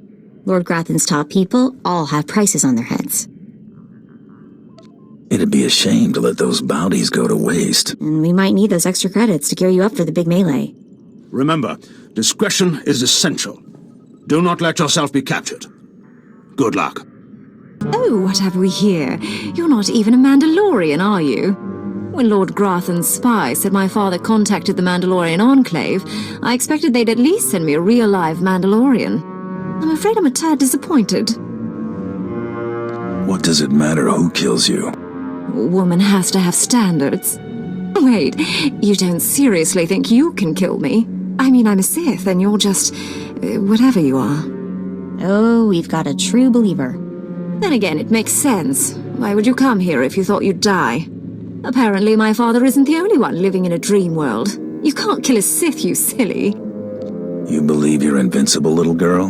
Lord Grathan's top people all have prices on their heads. It'd be a shame to let those bounties go to waste. And we might need those extra credits to gear you up for the big melee. Remember, discretion is essential. Do not let yourself be captured. Good luck. Oh, what have we here? You're not even a Mandalorian, are you? When Lord Grathan's spy said my father contacted the Mandalorian Enclave, I expected they'd at least send me a real-live Mandalorian. I'm afraid I'm a tad disappointed. What does it matter who kills you? A woman has to have standards. Wait, you don't seriously think you can kill me? I mean, I'm a Sith, and you're just... whatever you are. Oh, we've got a true believer. Then again, it makes sense. Why would you come here if you thought you'd die? Apparently my father isn't the only one living in a dream world. You can't kill a Sith, you silly. You believe you're invincible, little girl?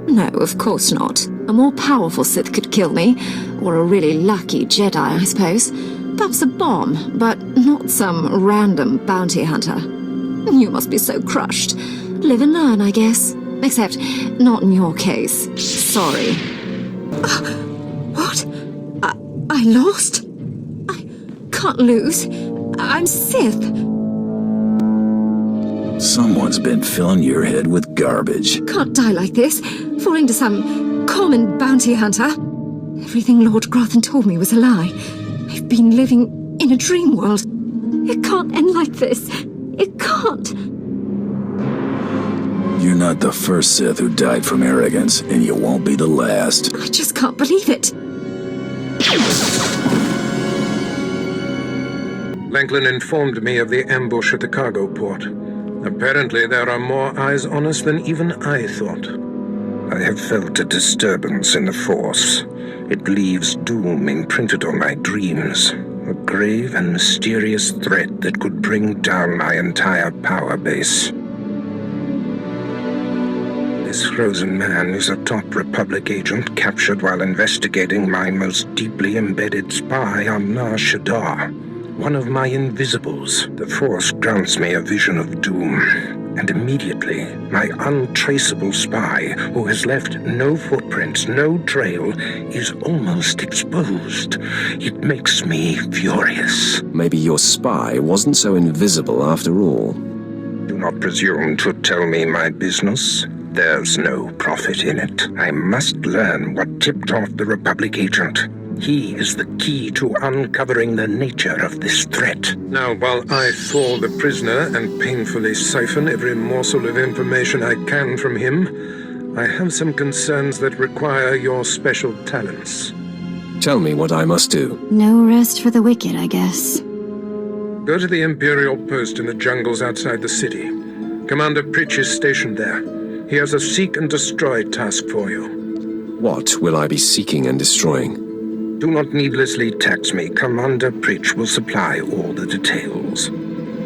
No, of course not. A more powerful Sith could kill me. Or a really lucky Jedi, I suppose. Perhaps a bomb, but not some random bounty hunter. You must be so crushed. Live and learn, I guess. Except, not in your case. Sorry. What? I lost? I can't lose. I'm Sith. Someone's been filling your head with garbage. Can't die like this, falling to some common bounty hunter. Everything Lord Grathan told me was a lie. I've been living in a dream world. It can't end like this. It can't. You're not the first Sith who died from arrogance, and you won't be the last. I just can't believe it. Lanklin informed me of the ambush at the cargo port. Apparently there are more eyes on us than even I thought. I have felt a disturbance in the Force. It leaves doom imprinted on my dreams. A grave and mysterious threat that could bring down my entire power base. This frozen man is a top Republic agent captured while investigating my most deeply embedded spy on Nar Shaddaa. One of my invisibles. The Force grants me a vision of doom. And immediately, my untraceable spy, who has left no footprints, no trail, is almost exposed. It makes me furious. Maybe your spy wasn't so invisible after all. Do not presume to tell me my business. There's no profit in it. I must learn what tipped off the Republic agent. He is the key to uncovering the nature of this threat. Now, while I thaw the prisoner and painfully siphon every morsel of information I can from him, I have some concerns that require your special talents. Tell me what I must do. No rest for the wicked, I guess. Go to the Imperial post in the jungles outside the city. Commander Pritch is stationed there. He has a seek and destroy task for you. What will I be seeking and destroying? Do not needlessly tax me. Commander Pritch will supply all the details.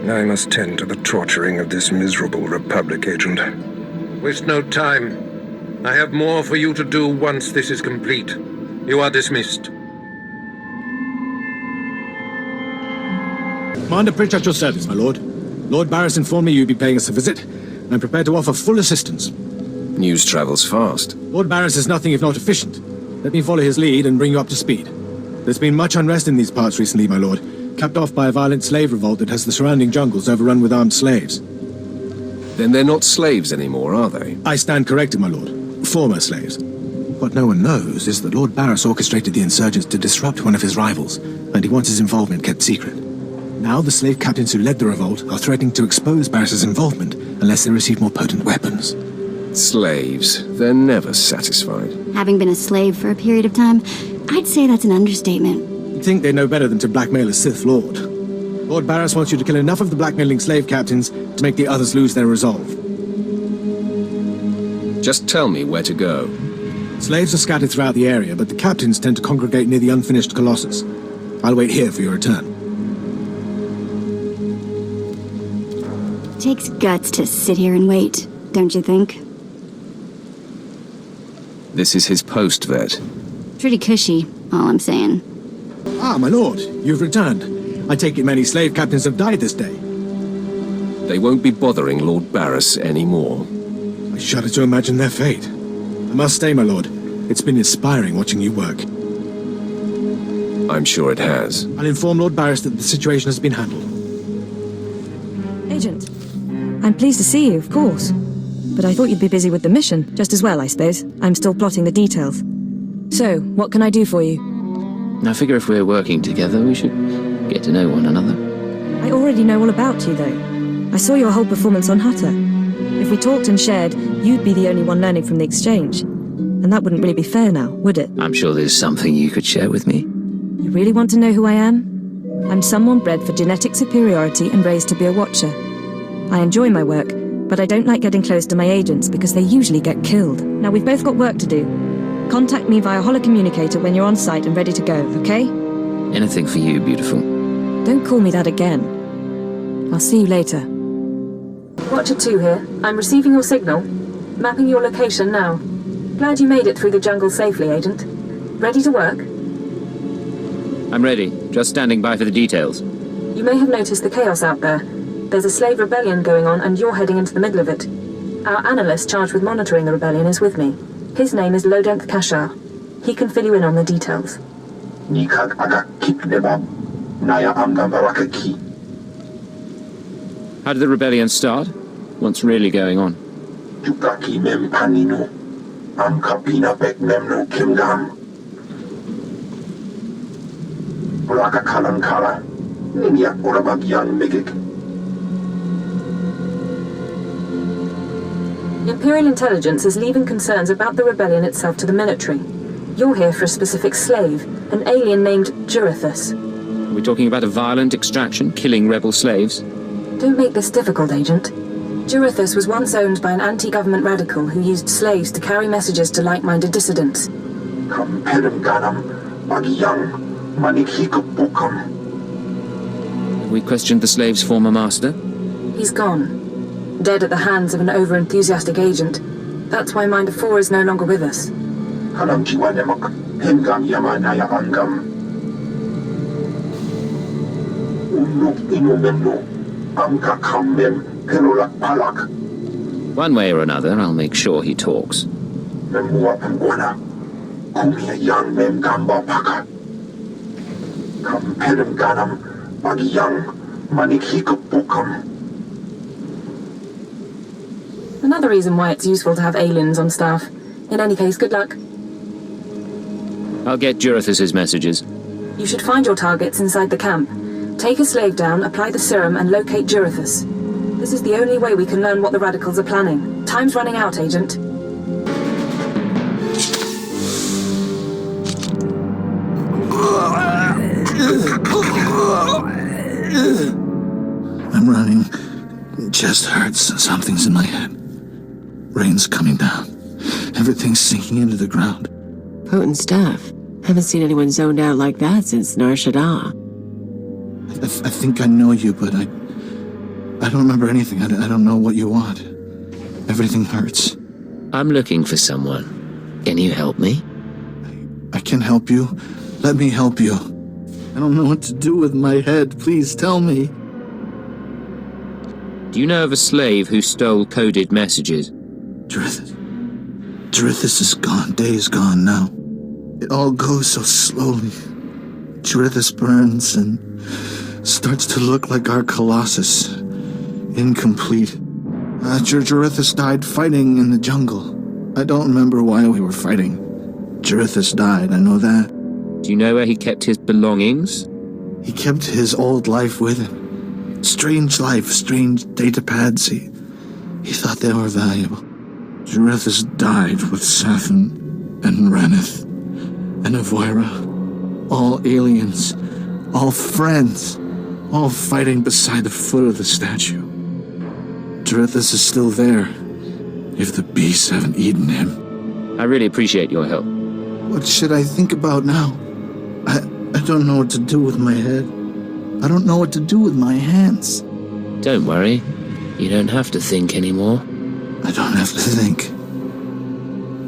I must tend to the torturing of this miserable Republic agent. Waste no time. I have more for you to do once this is complete. You are dismissed. Commander Pritch at your service, my lord. Lord Barris informed me you'd be paying us a visit. I'm prepared to offer full assistance. News travels fast. Lord Barris is nothing if not efficient. Let me follow his lead and bring you up to speed. There's been much unrest in these parts recently, my lord, capped off by a violent slave revolt that has the surrounding jungles overrun with armed slaves. Then they're not slaves anymore, are they? I stand corrected, my lord. Former slaves. What no one knows is that Lord Barris orchestrated the insurgents to disrupt one of his rivals, and he wants his involvement kept secret. Now the slave captains who led the revolt are threatening to expose Barris's involvement unless they receive more potent weapons. Slaves. They're never satisfied. Having been a slave for a period of time, I'd say that's an understatement. You'd think they know better than to blackmail a Sith Lord. Lord Barris wants you to kill enough of the blackmailing slave captains to make the others lose their resolve. Just tell me where to go. Slaves are scattered throughout the area, but the captains tend to congregate near the unfinished Colossus. I'll wait here for your return. Takes guts to sit here and wait, don't you think? This is his post, Vet. Pretty cushy, all I'm saying. Ah, my lord, you've returned. I take it many slave captains have died this day. They won't be bothering Lord Barris anymore. I shudder to imagine their fate. I must stay, my lord. It's been inspiring watching you work. I'm sure it has. I'll inform Lord Barris that the situation has been handled. Agent, I'm pleased to see you, of course. But I thought you'd be busy with the mission, just as well, I suppose. I'm still plotting the details. So, what can I do for you? I figure if we're working together, we should get to know one another. I already know all about you, though. I saw your whole performance on Hutter. If we talked and shared, you'd be the only one learning from the exchange. And that wouldn't really be fair now, would it? I'm sure there's something you could share with me. You really want to know who I am? I'm someone bred for genetic superiority and raised to be a watcher. I enjoy my work, but I don't like getting close to my agents because they usually get killed. Now, we've both got work to do. Contact me via holocommunicator when you're on site and ready to go, okay? Anything for you, beautiful. Don't call me that again. I'll see you later. Watcher 2 here. I'm receiving your signal. Mapping your location now. Glad you made it through the jungle safely, Agent. Ready to work? I'm ready. Just standing by for the details. You may have noticed the chaos out there. There's a slave rebellion going on and you're heading into the middle of it. Our analyst charged with monitoring the rebellion is with me. His name is Drommund Kaas. He can fill you in on the details. How did the rebellion start? What's really going on? Imperial intelligence is leaving concerns about the rebellion itself to the military. You're here for a specific slave, an alien named Jurithus. Are we talking about a violent extraction, killing rebel slaves? Don't make this difficult, Agent. Jurithus was once owned by an anti-government radical who used slaves to carry messages to like-minded dissidents. Have we questioned the slave's former master? He's gone. Dead at the hands of an over-enthusiastic agent. That's why Minder 4 is no longer with us. One way or another, I'll make sure he talks. Another reason why it's useful to have aliens on staff. In any case, good luck. I'll get Jurithus's messages. You should find your targets inside the camp. Take a slave down, apply the serum, and locate Jurithus. This is the only way we can learn what the radicals are planning. Time's running out, Agent. I'm running. Chest hurts. Something's in my head. Rain's coming down. Everything's sinking into the ground. Potent stuff. Haven't seen anyone zoned out like that since Nar Shaddaa. I think I know you, but I don't remember anything. I don't know what you want. Everything hurts. I'm looking for someone. Can you help me? I can help you. Let me help you. I don't know what to do with my head. Please tell me. Do you know of a slave who stole coded messages? Jurithus is gone. Day is gone now. It all goes so slowly. Jurithus burns and starts to look like our Colossus. Incomplete. Jurithus died fighting in the jungle. I don't remember why we were fighting. Jurithus died, I know that. Do you know where he kept his belongings? He kept his old life with him. Strange life, strange data pads. He thought they were valuable. Jurithus died with Sathan and Ranith and Avoira. All aliens, all friends, all fighting beside the foot of the statue. Jurithus is still there, if the beasts haven't eaten him. I really appreciate your help. What should I think about now? I don't know what to do with my head. I don't know what to do with my hands. Don't worry. You don't have to think anymore. I don't have to think.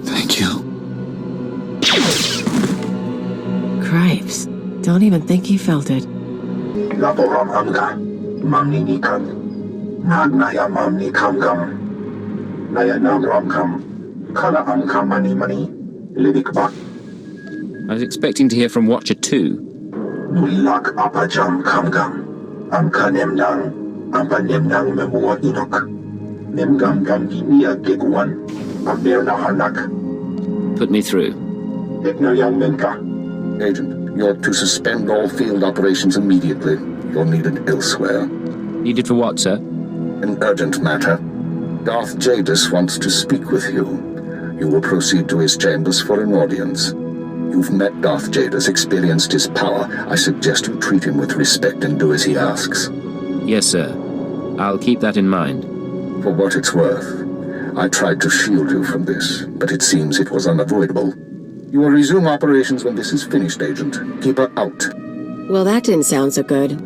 Thank you. Cripes. Don't even think he felt it. I was expecting to hear from Watcher 2. Put me through. Agent, you're to suspend all field operations immediately. You're needed elsewhere. Needed for what, sir? An urgent matter. Darth Jadis wants to speak with you. You will proceed to his chambers for an audience. You've met Darth Jadis, experienced his power. I suggest you treat him with respect and do as he asks. Yes, sir. I'll keep that in mind. For what it's worth, I tried to shield you from this, but it seems it was unavoidable. You will resume operations when this is finished, Agent. Keep her out. Well, that didn't sound so good.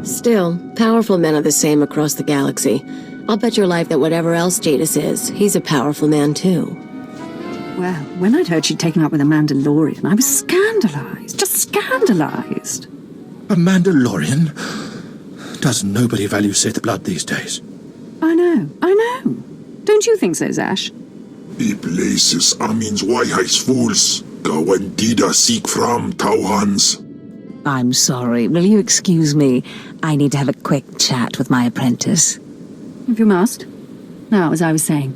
Still, powerful men are the same across the galaxy. I'll bet your life that whatever else Jadis is, he's a powerful man too. Well, when I'd heard she'd taken up with a Mandalorian, I was scandalized. Just scandalized. A Mandalorian? Does nobody value Sith blood these days? I know. Don't you think so, Zash? Die places Amin's Weiheitsfools. Gawendida seek from Tauhans. I'm sorry. Will you excuse me? I need to have a quick chat with my apprentice. If you must. Now, as I was saying.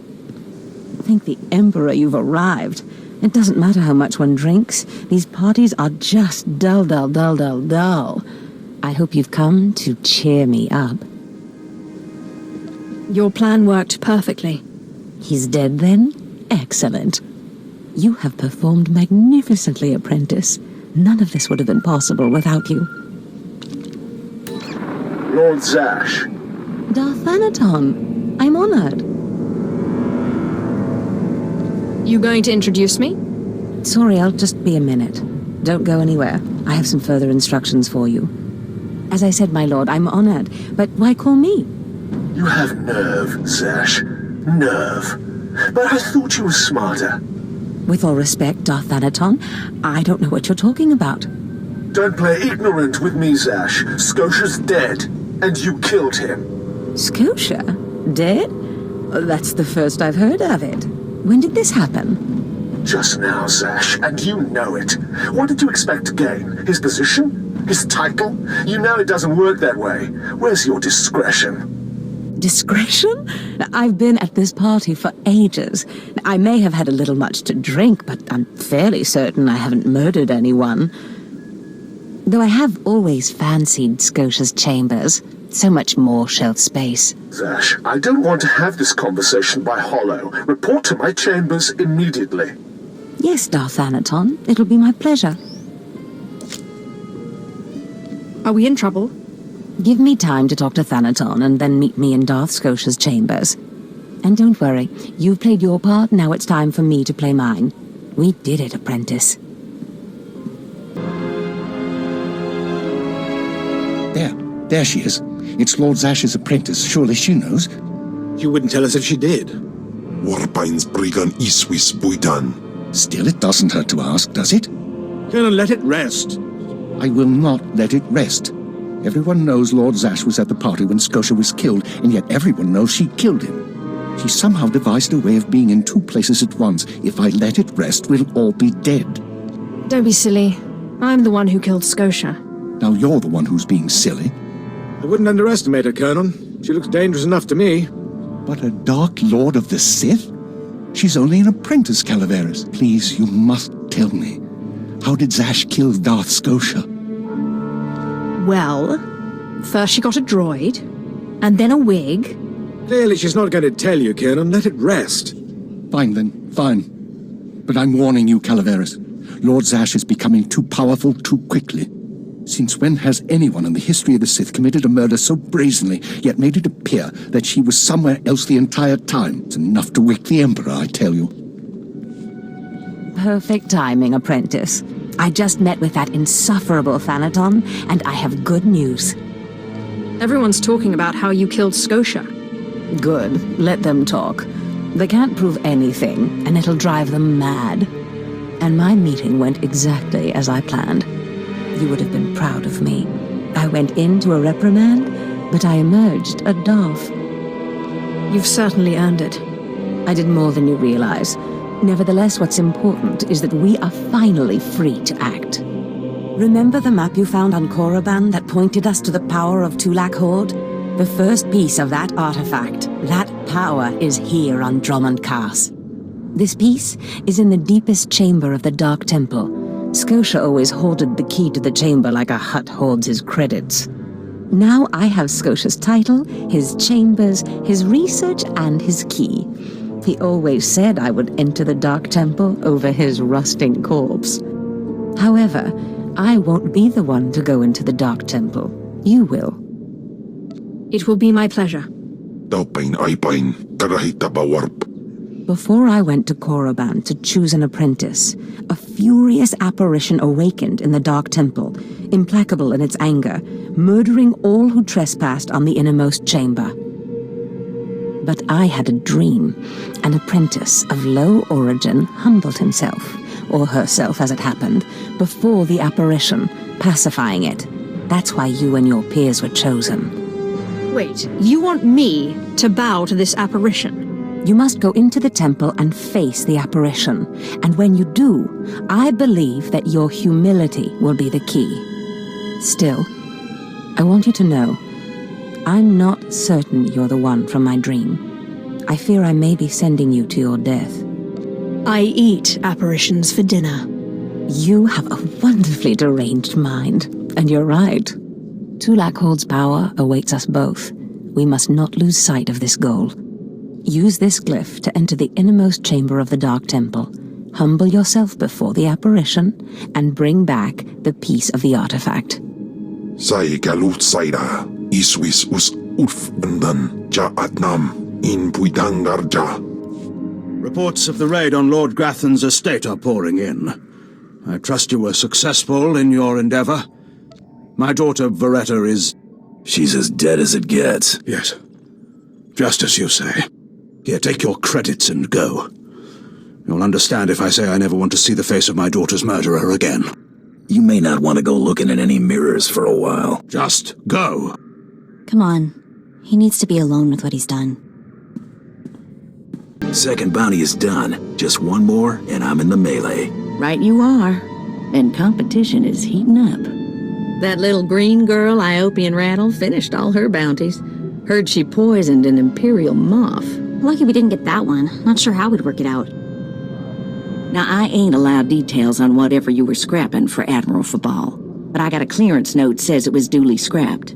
Thank the Emperor you've arrived. It doesn't matter how much one drinks. These parties are just dull, dull, dull, dull, dull. I hope you've come to cheer me up. Your plan worked perfectly. He's dead then? Excellent. You have performed magnificently, apprentice. None of this would have been possible without you. Lord Zash. Darth Thanaton, I'm honored. You going to introduce me? Sorry, I'll just be a minute. Don't go anywhere. I have some further instructions for you. As I said, my lord, I'm honored, but why call me? You have nerve, Zash. Nerve. But I thought you were smarter. With all respect, Darth Thanaton, I don't know what you're talking about. Don't play ignorant with me, Zash. Scotia's dead, and you killed him. Scotia? Dead? That's the first I've heard of it. When did this happen? Just now, Zash, and you know it. What did you expect to gain? His position? His title? You know it doesn't work that way. Where's your discretion? Discretion? I've been at this party for ages. I may have had a little much to drink, but I'm fairly certain I haven't murdered anyone. Though I have always fancied Scotia's chambers. So much more shelf space. Zash, I don't want to have this conversation by hollow. Report to my chambers immediately. Yes, Darth Thanaton. It'll be my pleasure. Are we in trouble? Give me time to talk to Thanaton and then meet me in Darth Scotia's chambers. And don't worry, you've played your part, now it's time for me to play mine. We did it, apprentice. There she is. It's Lord Zash's apprentice. Surely she knows. You wouldn't tell us if she did. Warpines Brigan Iswis Buidan. Still, it doesn't hurt to ask, does it? Colonel, let it rest. I will not let it rest. Everyone knows Lord Zash was at the party when Scotia was killed, and yet everyone knows she killed him. She somehow devised a way of being in two places at once. If I let it rest, we'll all be dead. Don't be silly. I'm the one who killed Scotia. Now you're the one who's being silly. I wouldn't underestimate her, Colonel. She looks dangerous enough to me. But a Dark Lord of the Sith? She's only an apprentice, Calaveras. Please, you must tell me. How did Zash kill Darth Scotia? Well, first she got a droid, and then a wig. Clearly she's not going to tell you, Colonel. Let it rest. Fine then, fine. But I'm warning you, Calaveras. Lord Zash is becoming too powerful too quickly. Since when has anyone in the history of the Sith committed a murder so brazenly, yet made it appear that she was somewhere else the entire time? It's enough to wake the Emperor, I tell you. Perfect timing, apprentice. I just met with that insufferable Thanaton, and I have good news. Everyone's talking about how you killed Scotia. Good. Let them talk. They can't prove anything, and it'll drive them mad. And my meeting went exactly as I planned. You would have been proud of me. I went into a reprimand, but I emerged a Darth. You've certainly earned it. I did more than you realize. Nevertheless, what's important is that we are finally free to act. Remember the map you found on Korriban that pointed us to the power of Tulak Horde? The first piece of that artifact, that power, is here on Drommund Kaas. This piece is in the deepest chamber of the Dark Temple. Scotia always hoarded the key to the chamber like a Hutt hoards his credits. Now I have Scotia's title, his chambers, his research, and his key. He always said I would enter the Dark Temple over his rusting corpse. However, I won't be the one to go into the Dark Temple. You will. It will be my pleasure. Before I went to Korriban to choose an apprentice, a furious apparition awakened in the Dark Temple, implacable in its anger, murdering all who trespassed on the innermost chamber. But I had a dream. An apprentice of low origin humbled himself, or herself as it happened, before the apparition, pacifying it. That's why you and your peers were chosen. Wait, you want me to bow to this apparition? You must go into the temple and face the apparition. And when you do, I believe that your humility will be the key. Still, I want you to know, I'm not certain you're the one from my dream. I fear I may be sending you to your death. I eat apparitions for dinner. You have a wonderfully deranged mind, and you're right. Tulakhold's power awaits us both. We must not lose sight of this goal. Use this glyph to enter the innermost chamber of the Dark Temple. Humble yourself before the apparition, and bring back the piece of the artifact. Reports of the raid on Lord Grathan's estate are pouring in. I trust you were successful in your endeavor. My daughter, Veretta, is... She's as dead as it gets. Yes. Just as you say. Here, take your credits and go. You'll understand if I say I never want to see the face of my daughter's murderer again. You may not want to go looking in any mirrors for a while. Just go. Come on. He needs to be alone with what he's done. Second bounty is done. Just one more, and I'm in the melee. Right you are. And competition is heating up. That little green girl, Iopian Rattle, finished all her bounties. Heard she poisoned an Imperial moth. Lucky we didn't get that one. Not sure how we'd work it out. Now, I ain't allowed details on whatever you were scrapping for Admiral Fabal, but I got a clearance note says it was duly scrapped.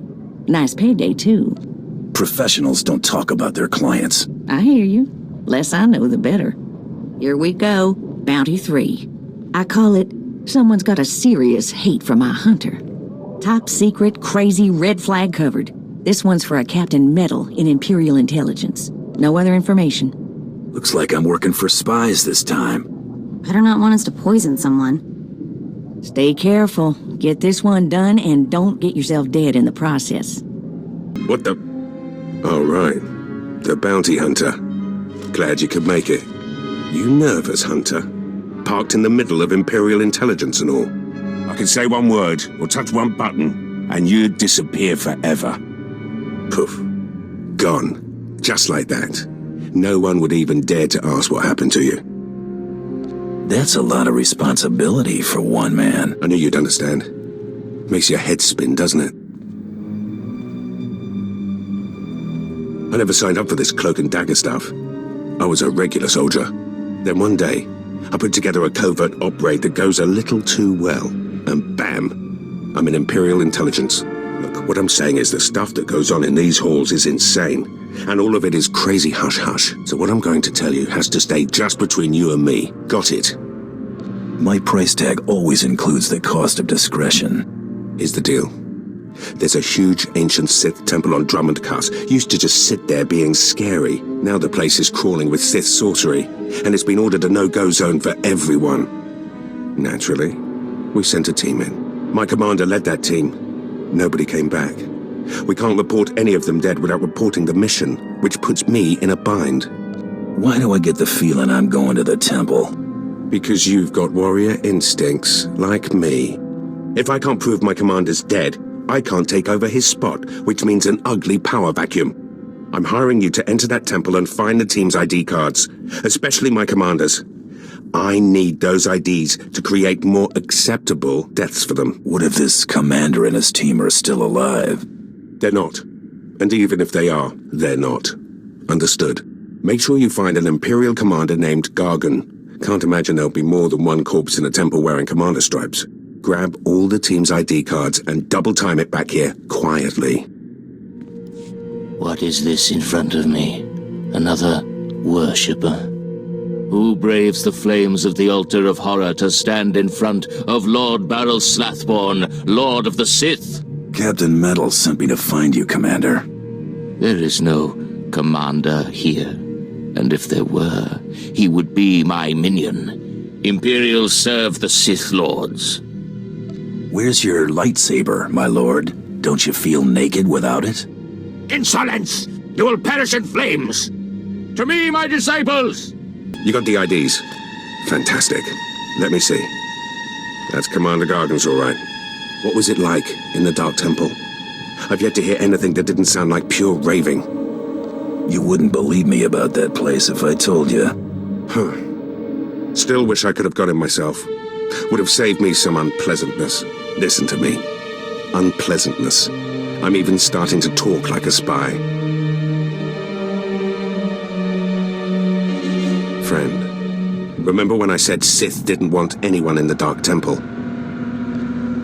Nice payday, too. Professionals don't talk about their clients. I hear you. Less I know, the better. Here we go. Bounty 3. I call it, someone's got a serious hate for my hunter. Top secret, crazy, red flag covered. This one's for a Captain Metal in Imperial Intelligence. No other information. Looks like I'm working for spies this time. Better not want us to poison someone. Stay careful. Get this one done and don't get yourself dead in the process. What the... Oh, right. The bounty hunter. Glad you could make it. You nervous, Hunter? Parked in the middle of Imperial Intelligence and all. I could say one word, or touch one button, and you'd disappear forever. Poof. Gone. Just like that. No one would even dare to ask what happened to you. That's a lot of responsibility for one man. I knew you'd understand. Makes your head spin, doesn't it? I never signed up for this cloak and dagger stuff. I was a regular soldier. Then one day, I put together a covert op raid that goes a little too well. And bam, I'm in Imperial Intelligence. Look, what I'm saying is the stuff that goes on in these halls is insane. And all of it is crazy hush-hush. So what I'm going to tell you has to stay just between you and me. Got it? My price tag always includes the cost of discretion. Here's the deal. There's a huge ancient Sith temple on Drommund Kaas. Used to just sit there being scary. Now the place is crawling with Sith sorcery. And it's been ordered a no-go zone for everyone. Naturally, we sent a team in. My commander led that team. Nobody came back. We can't report any of them dead without reporting the mission, which puts me in a bind. Why do I get the feeling I'm going to the temple? Because you've got warrior instincts, like me. If I can't prove my commander's dead, I can't take over his spot, which means an ugly power vacuum. I'm hiring you to enter that temple and find the team's ID cards, especially my commander's. I need those IDs to create more acceptable deaths for them. What if this commander and his team are still alive? They're not. And even if they are, they're not. Understood? Make sure you find an Imperial commander named Gargan. Can't imagine there'll be more than one corpse in a temple wearing commander stripes. Grab all the team's ID cards and double time it back here, quietly. What is this in front of me? Another worshipper? Who braves the flames of the altar of horror to stand in front of Lord Baral Slathborn, Lord of the Sith? Captain Metal sent me to find you, Commander. There is no commander here, and if there were, he would be my minion. Imperials serve the Sith Lords. Where's your lightsaber, my lord? Don't you feel naked without it? Insolence! You will perish in flames! To me, my disciples! You got the IDs? Fantastic. Let me see. That's Commander Gargan's all right. What was it like in the Dark Temple? I've yet to hear anything that didn't sound like pure raving. You wouldn't believe me about that place if I told you. Huh. Still wish I could have got him myself. Would have saved me some unpleasantness. Listen to me. Unpleasantness. I'm even starting to talk like a spy. Friend, remember when I said Sith didn't want anyone in the Dark Temple?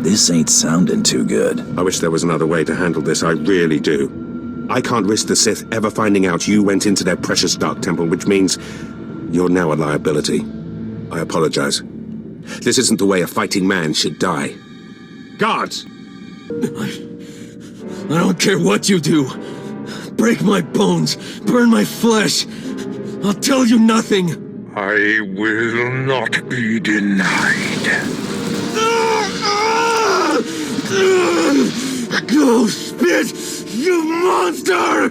This ain't sounding too good. I wish there was another way to handle this, I really do. I can't risk the Sith ever finding out you went into their precious Dark Temple, which means you're now a liability. I apologize. This isn't the way a fighting man should die. Guards! I don't care what you do. Break my bones, burn my flesh. I'll tell you nothing. I will not be denied. Go spit, you monster!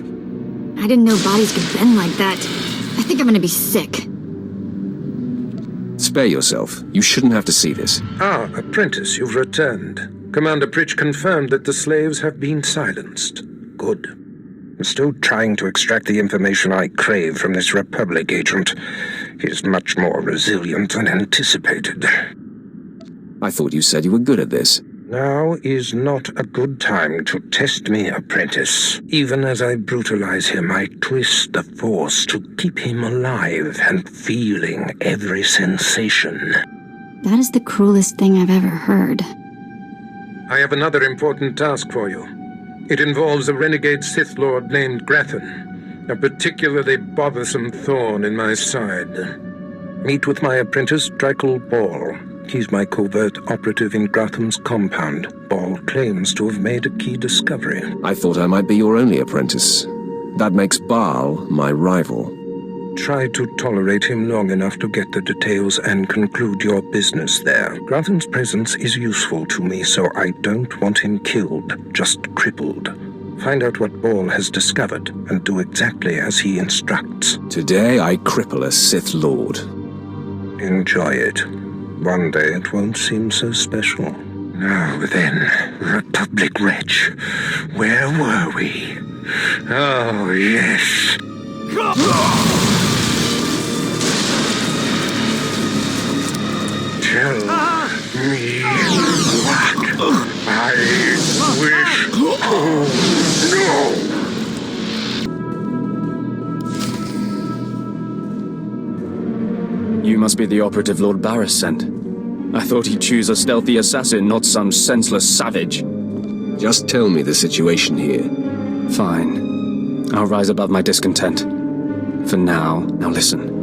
I didn't know bodies could bend like that. I think I'm gonna be sick. Spare yourself. You shouldn't have to see this. Ah, apprentice, you've returned. Commander Pritch confirmed that the slaves have been silenced. Good. I'm still trying to extract the information I crave from this Republic agent. He's much more resilient than anticipated. I thought you said you were good at this. Now is not a good time to test me, apprentice. Even as I brutalize him, I twist the Force to keep him alive and feeling every sensation. That is the cruelest thing I've ever heard. I have another important task for you. It involves a renegade Sith Lord named Grathan, a particularly bothersome thorn in my side. Meet with my apprentice, Drykel Ball. He's my covert operative in Grathan's compound. Ball claims to have made a key discovery. I thought I might be your only apprentice. That makes Baal my rival. Try to tolerate him long enough to get the details and conclude your business there. Grathan's presence is useful to me, so I don't want him killed, just crippled. Find out what Ball has discovered and do exactly as he instructs. Today I cripple a Sith Lord. Enjoy it. One day it won't seem so special. Now then, Republic Wretch, where were we? Oh, yes. Tell me what I wish. Oh, no! You must be the operative Lord Barris sent. I thought he'd choose a stealthy assassin, not some senseless savage. Just tell me the situation here. Fine. I'll rise above my discontent. For now listen.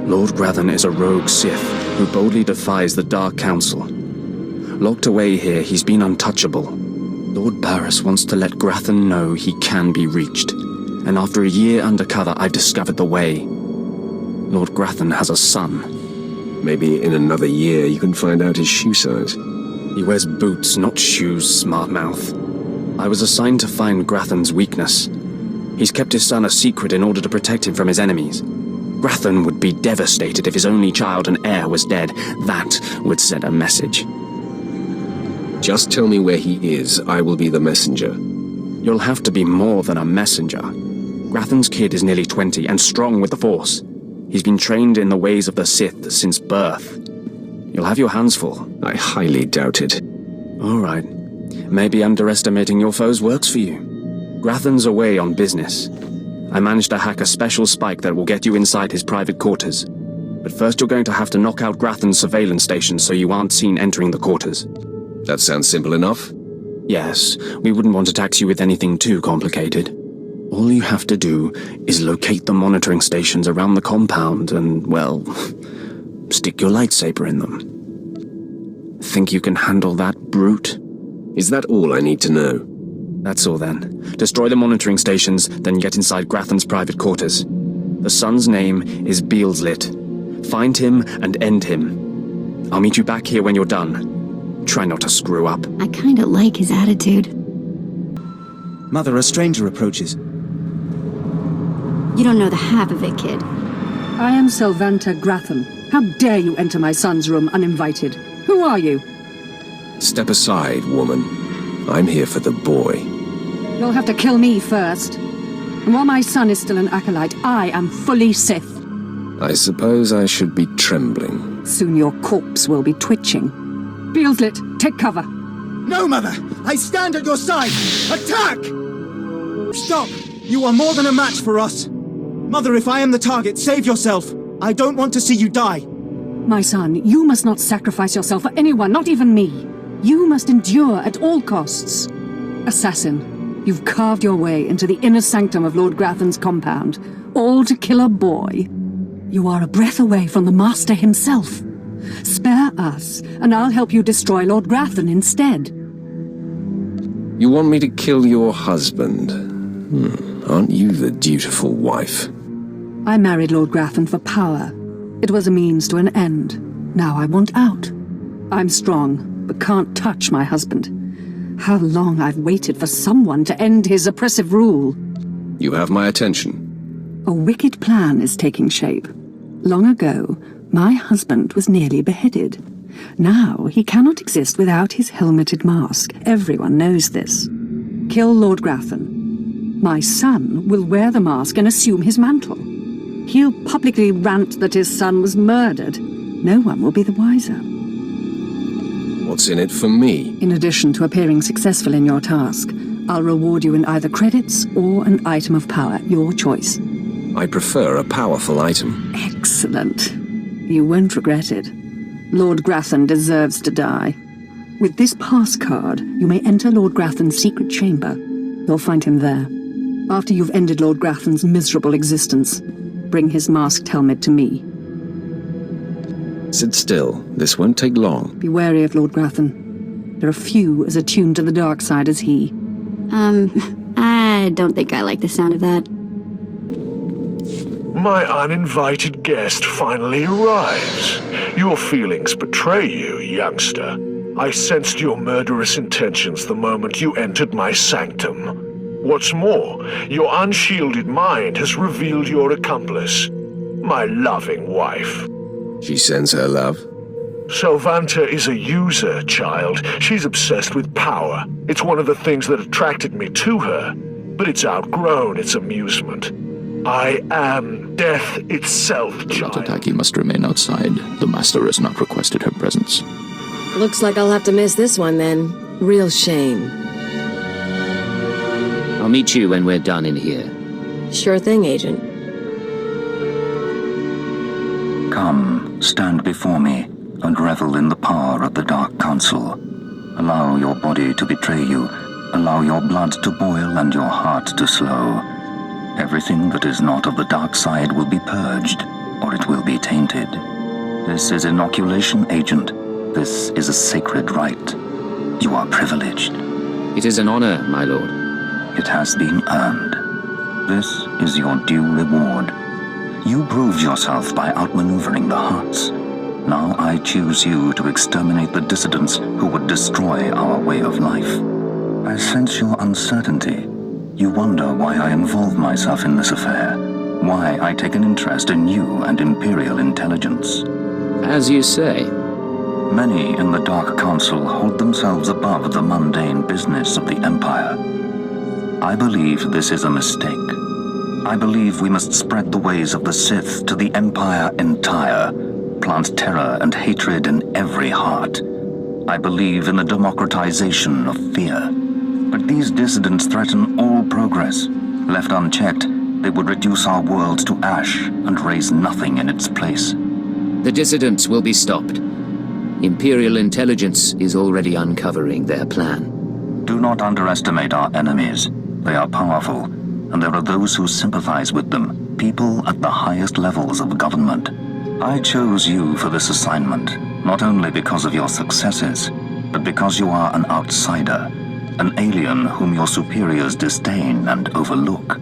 Lord Grathan is a rogue Sith who boldly defies the Dark Council. Locked away here, he's been untouchable. Lord Barris wants to let Grathan know he can be reached. And after a year undercover, I've discovered the way. Lord Grathan has a son. Maybe in another year you can find out his shoe size. He wears boots, not shoes, smart mouth. I was assigned to find Grathan's weakness. He's kept his son a secret in order to protect him from his enemies. Grathan would be devastated if his only child and heir was dead. That would send a message. Just tell me where he is. I will be the messenger. You'll have to be more than a messenger. Grathan's kid is nearly 20 and strong with the Force. He's been trained in the ways of the Sith since birth. You'll have your hands full. I highly doubt it. All right. Maybe underestimating your foes works for you. Grathan's away on business. I managed to hack a special spike that will get you inside his private quarters. But first you're going to have to knock out Grathan's surveillance stations so you aren't seen entering the quarters. That sounds simple enough. Yes, we wouldn't want to tax you with anything too complicated. All you have to do is locate the monitoring stations around the compound and, well, stick your lightsaber in them. Think you can handle that, brute? Is that all I need to know? That's all then. Destroy the monitoring stations, then get inside Grathan's private quarters. The son's name is Beelslit. Find him and end him. I'll meet you back here when you're done. Try not to screw up. I kinda like his attitude. Mother, a stranger approaches. You don't know the half of it, kid. I am Sylvanta Grathan. How dare you enter my son's room uninvited? Who are you? Step aside, woman. I'm here for the boy. You'll have to kill me first. And while my son is still an acolyte, I am fully Sith. I suppose I should be trembling. Soon your corpse will be twitching. Beelslit, take cover. No, Mother! I stand at your side! Attack! Stop! You are more than a match for us. Mother, if I am the target, save yourself. I don't want to see you die. My son, you must not sacrifice yourself for anyone, not even me. You must endure at all costs. Assassin, you've carved your way into the inner sanctum of Lord Grathan's compound, all to kill a boy. You are a breath away from the Master himself. Spare us, and I'll help you destroy Lord Grathan instead. You want me to kill your husband? Aren't you the dutiful wife? I married Lord Grathan for power. It was a means to an end. Now I want out. I'm strong, but can't touch my husband. How long I've waited for someone to end his oppressive rule. You have my attention. A wicked plan is taking shape. Long ago, my husband was nearly beheaded. Now he cannot exist without his helmeted mask. Everyone knows this. Kill Lord Grathan. My son will wear the mask and assume his mantle. He'll publicly rant that his son was murdered. No one will be the wiser. What's in it for me? In addition to appearing successful in your task, I'll reward you in either credits or an item of power, your choice. I prefer a powerful item. Excellent. You won't regret it. Lord Grathan deserves to die. With this pass card, you may enter Lord Grathan's secret chamber. You'll find him there. After you've ended Lord Grathan's miserable existence, bring his masked helmet to me. Sit still. This won't take long. Be wary of Lord Grathan. There are few as attuned to the dark side as he. I don't think I like the sound of that. My uninvited guest finally arrives. Your feelings betray you, youngster. I sensed your murderous intentions the moment you entered my sanctum. What's more, your unshielded mind has revealed your accomplice, my loving wife. She sends her love? Sylvanta is a user, child. She's obsessed with power. It's one of the things that attracted me to her, but it's outgrown its amusement. I am death itself, child. Tataki must remain outside. The Master has not requested her presence. Looks like I'll have to miss this one then. Real shame. I'll meet you when we're done in here. Sure thing, Agent. Come, stand before me, and revel in the power of the Dark Council. Allow your body to betray you. Allow your blood to boil and your heart to slow. Everything that is not of the dark side will be purged, or it will be tainted. This is inoculation, Agent. This is a sacred rite. You are privileged. It is an honor, my lord. It has been earned. This is your due reward. You proved yourself by outmaneuvering the Hearts. Now I choose you to exterminate the dissidents who would destroy our way of life. I sense your uncertainty. You wonder why I involve myself in this affair, why I take an interest in you and Imperial intelligence. As you say. Many in the Dark Council hold themselves above the mundane business of the Empire. I believe this is a mistake. I believe we must spread the ways of the Sith to the Empire entire, plant terror and hatred in every heart. I believe in the democratization of fear. But these dissidents threaten all progress. Left unchecked, They would reduce our world to ash and raise nothing in its place. The dissidents will be stopped. Imperial intelligence is already uncovering their plan. Do not underestimate our enemies. They are powerful, and there are those who sympathize with them, people at the highest levels of government. I chose you for this assignment, not only because of your successes, but because you are an outsider, an alien whom your superiors disdain and overlook.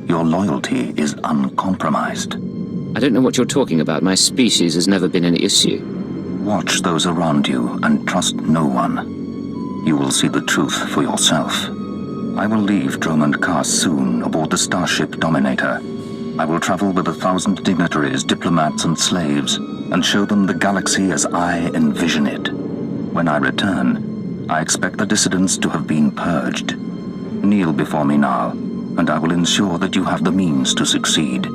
Your loyalty is uncompromised. I don't know what you're talking about. My species has never been an issue. Watch those around you and trust no one. You will see the truth for yourself. I will leave Drommund Kaas soon aboard the starship Dominator. I will travel with 1,000 dignitaries, diplomats, and slaves, and show them the galaxy as I envision it. When I return, I expect the dissidents to have been purged. Kneel before me now, and I will ensure that you have the means to succeed.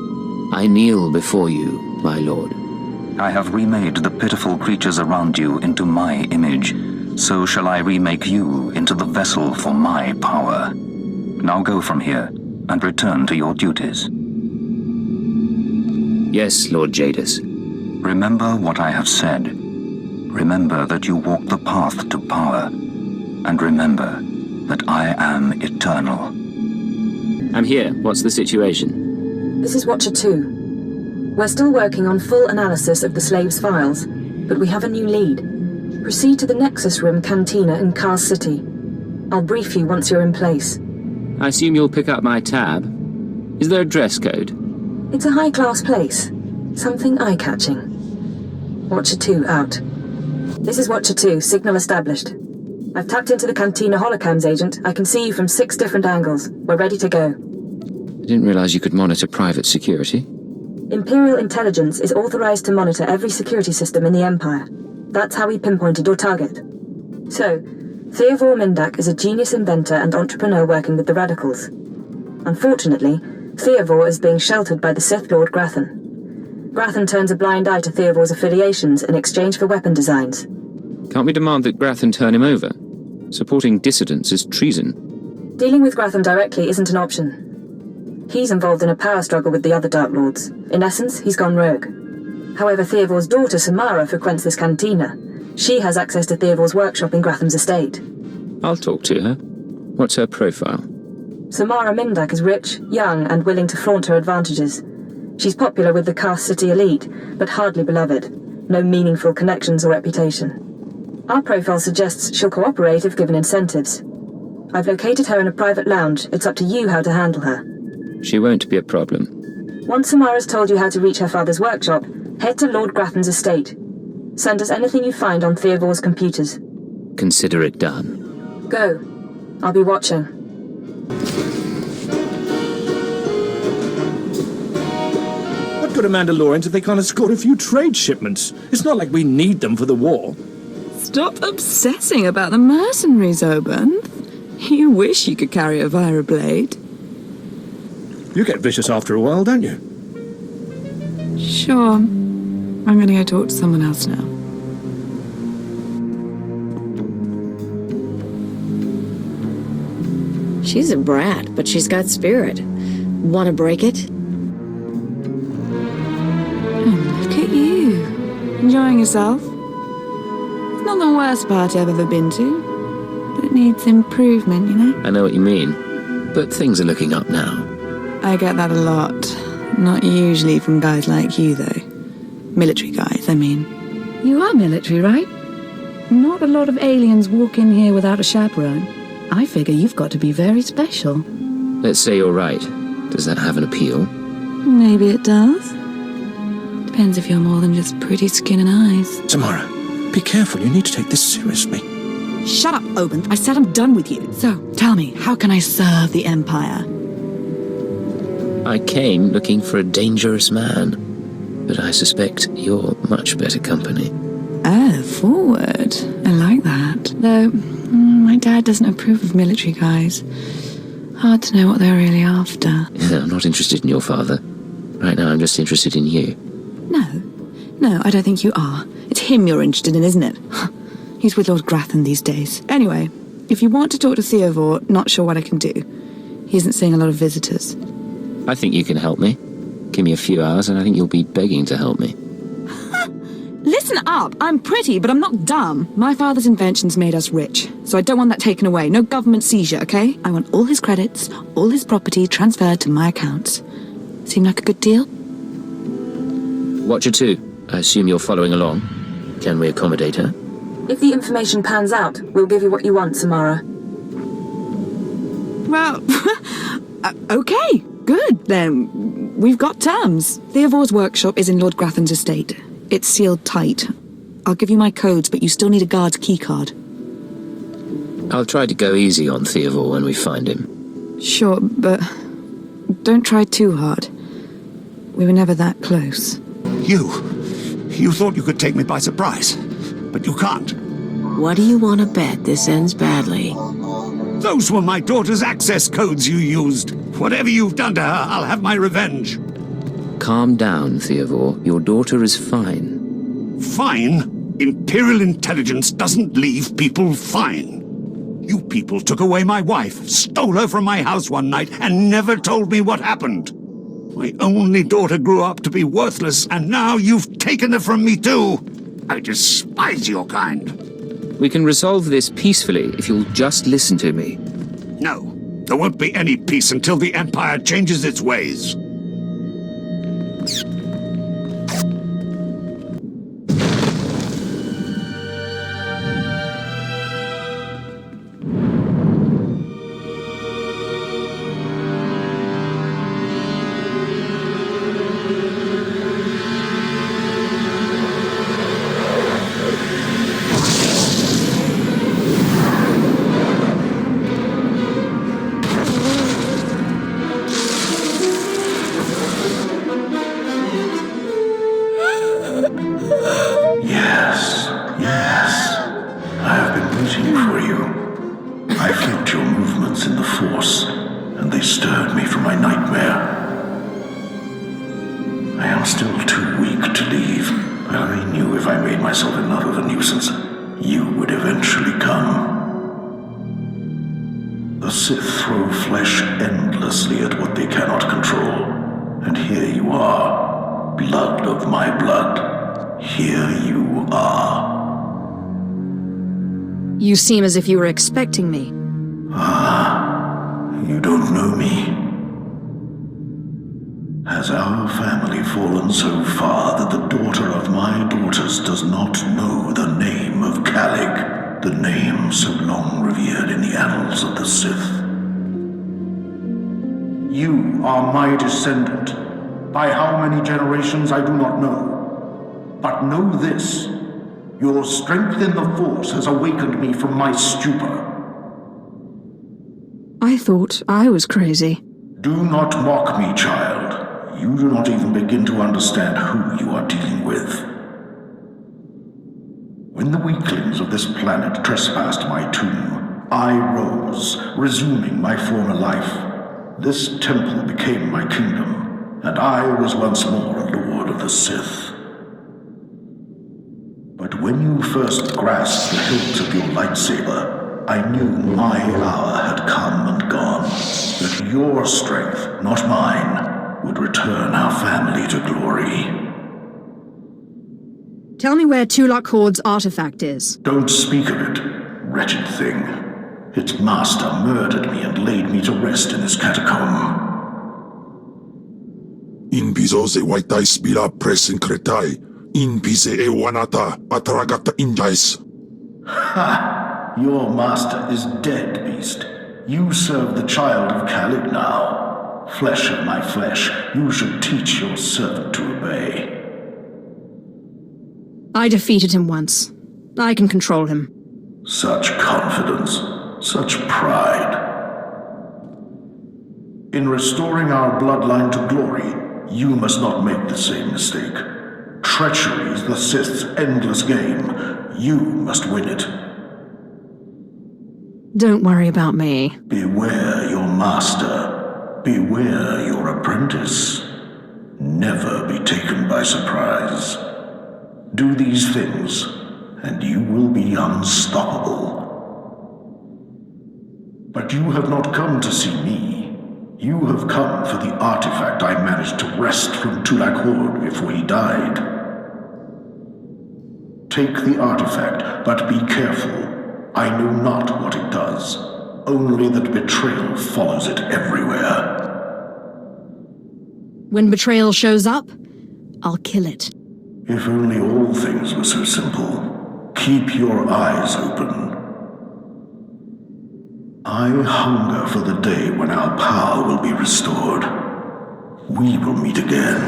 I kneel before you, my lord. I have remade the pitiful creatures around you into my image. So shall I remake you into the vessel for my power. Now go from here, and return to your duties. Yes, Lord Jadis. Remember what I have said. Remember that you walk the path to power. And remember that I am eternal. I'm here. What's the situation? This is Watcher 2. We're still working on full analysis of the slaves' files, but we have a new lead. Proceed to the Nexus Room Cantina in Kaas City. I'll brief you once you're in place. I assume you'll pick up my tab. Is there a dress code? It's a high-class place. Something eye-catching. Watcher 2 out. This is Watcher 2, signal established. I've tapped into the Cantina holocams, Agent. I can see you from 6 different angles. We're ready to go. I didn't realize you could monitor private security. Imperial intelligence is authorized to monitor every security system in the Empire. That's how we pinpointed your target. So, Theovor Mindak is a genius inventor and entrepreneur working with the Radicals. Unfortunately, Theovor is being sheltered by the Sith Lord Grathan. Grathan turns a blind eye to Theovor's affiliations in exchange for weapon designs. Can't we demand that Grathan turn him over? Supporting dissidents is treason. Dealing with Grathan directly isn't an option. He's involved in a power struggle with the other Dark Lords. In essence, he's gone rogue. However, Theovor's daughter, Samara, frequents this cantina. She has access to Theovor's workshop in Gratham's estate. I'll talk to her. What's her profile? Samara Mindak is rich, young, and willing to flaunt her advantages. She's popular with the Kaas City elite, but hardly beloved. No meaningful connections or reputation. Our profile suggests she'll cooperate if given incentives. I've located her in a private lounge. It's up to you how to handle her. She won't be a problem. Once Samara's told you how to reach her father's workshop, head to Lord Grathan's estate. Send us anything you find on Theovor's computers. Consider it done. Go. I'll be watching. What good are Mandalorians if they can't escort a few trade shipments? It's not like we need them for the war. Stop obsessing about the mercenaries, Oban. You wish you could carry a Vira blade. You get vicious after a while, don't you? Sure. I'm gonna go talk to someone else now. She's a brat, but she's got spirit. Want to break it? Look at you. Enjoying yourself? It's not the worst party I've ever been to, but it needs improvement, you know? I know what you mean, but things are looking up now. I get that a lot. Not usually from guys like you, though. Military guys, I mean. You are military, right? Not a lot of aliens walk in here without a chaperone. I figure you've got to be very special. Let's say you're right. Does that have an appeal? Maybe it does. Depends if you're more than just pretty skin and eyes. Samara, be careful. You need to take this seriously. Shut up, Oban. I said I'm done with you. So, tell me, how can I serve the Empire? I came looking for a dangerous man, but I suspect you're much better company. Oh, forward. I like that. Though, my dad doesn't approve of military guys. Hard to know what they're really after. Yeah, I'm not interested in your father. Right now, I'm just interested in you. No, I don't think you are. It's him you're interested in, isn't it? He's with Lord Grathan these days. Anyway, if you want to talk to Theovor, not sure what I can do. He isn't seeing a lot of visitors. I think you can help me. Give me a few hours and I think you'll be begging to help me. Listen up! I'm pretty, but I'm not dumb. My father's inventions made us rich, so I don't want that taken away. No government seizure, okay? I want all his credits, all his property transferred to my accounts. Seem like a good deal? Watcher 2, I assume you're following along. Can we accommodate her? If the information pans out, we'll give you what you want, Samara. Well, okay, good, then. We've got terms. Theovor's workshop is in Lord Grafton's estate. It's sealed tight. I'll give you my codes, but you still need a guard's keycard. I'll try to go easy on Theovor when we find him. Sure, but don't try too hard. We were never that close. You thought you could take me by surprise, but you can't. What do you want to bet this ends badly? Those were my daughter's access codes you used. Whatever you've done to her, I'll have my revenge. Calm down, Theovor. Your daughter is fine. Fine? Imperial intelligence doesn't leave people fine. You people took away my wife, stole her from my house one night, and never told me what happened. My only daughter grew up to be worthless, and now you've taken her from me too. I despise your kind. We can resolve this peacefully if you'll just listen to me. No, there won't be any peace until the Empire changes its ways. The Sith throw flesh endlessly at what they cannot control. And here you are, blood of my blood. Here you are. You seem as if you were expecting me. Ah, you don't know me. Has our family fallen so far that the daughter of my daughters does not know the name of Calig? The name so long revered in the annals of the Sith. You are my descendant. By how many generations I do not know. But know this, your strength in the Force has awakened me from my stupor. I thought I was crazy. Do not mock me, child. You do not even begin to understand who you are dealing with. When the weaklings of this planet trespassed my tomb, I rose, resuming my former life. This temple became my kingdom, and I was once more a lord of the Sith. But when you first grasped the hilt of your lightsaber, I knew my hour had come and gone, that your strength, not mine, would return our family to glory. Tell me where Tulak Horde's artifact is. Don't speak of it, wretched thing. Its master murdered me and laid me to rest in this catacomb. Inbizo ze waitai spila presin kretai. Inbize e wanata patragata injais. Ha! Your master is dead, beast. You serve the child of Calig now. Flesh of my flesh, you should teach your servant to obey. I defeated him once. I can control him. Such confidence, such pride. In restoring our bloodline to glory, you must not make the same mistake. Treachery is the Sith's endless game. You must win it. Don't worry about me. Beware your master. Beware your apprentice. Never be taken by surprise. Do these things, and you will be unstoppable. But you have not come to see me. You have come for the artifact I managed to wrest from Tulak Hord before he died. Take the artifact, but be careful. I know not what it does, only that betrayal follows it everywhere. When betrayal shows up, I'll kill it. If only all things were so simple. Keep your eyes open. I hunger for the day when our power will be restored. We will meet again.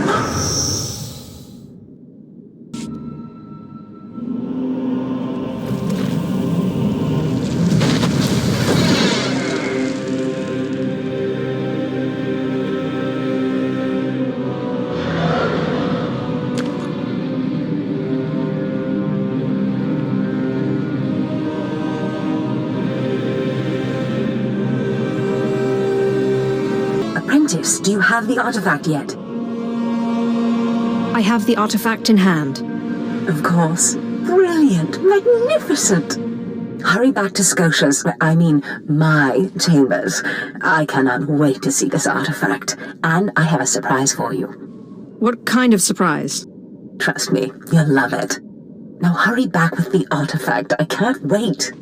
Apprentice, do you have the artifact yet? I have the artifact in hand. Of course. Brilliant. Magnificent. Hurry back to Scotia's, my chambers. I cannot wait to see this artifact. And I have a surprise for you. What kind of surprise? Trust me, you'll love it. Now hurry back with the artifact. I can't wait.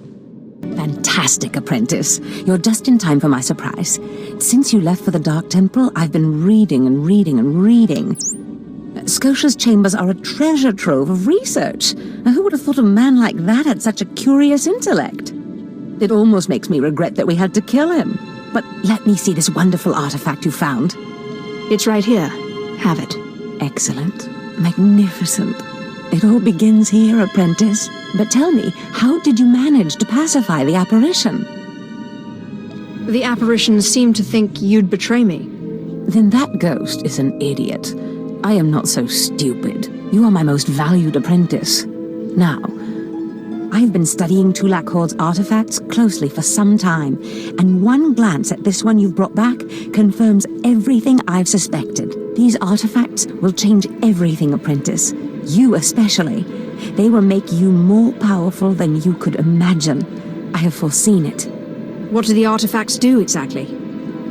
Fantastic, Apprentice. You're just in time for my surprise. Since you left for the Dark Temple, I've been reading and reading and reading. Scotia's chambers are a treasure trove of research. Now, who would have thought a man like that had such a curious intellect? It almost makes me regret that we had to kill him. But let me see this wonderful artifact you found. It's right here. Have it. Excellent. Magnificent. It all begins here, Apprentice. But tell me, how did you manage to pacify the apparition? The apparition seemed to think you'd betray me. Then that ghost is an idiot. I am not so stupid. You are my most valued apprentice. Now, I've been studying Tulak Hord's artifacts closely for some time, and one glance at this one you've brought back confirms everything I've suspected. These artifacts will change everything, Apprentice. You especially. They will make you more powerful than you could imagine. I have foreseen it. What do the artifacts do exactly?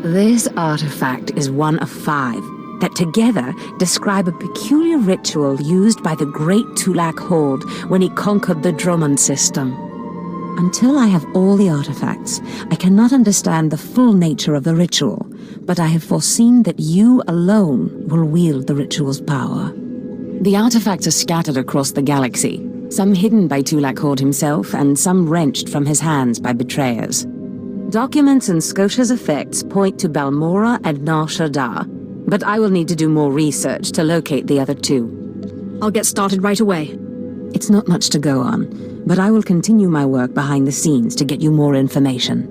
This artifact is one of 5 that together describe a peculiar ritual used by the great Tulak Hord when he conquered the Drommund system. Until I have all the artifacts, I cannot understand the full nature of the ritual, but I have foreseen that you alone will wield the ritual's power. The artifacts are scattered across the galaxy, some hidden by Tulak Hord himself and some wrenched from his hands by betrayers. Documents and Scotia's effects point to Balmora and Nar Shaddaa, but I will need to do more research to locate the other 2. I'll get started right away. It's not much to go on, but I will continue my work behind the scenes to get you more information.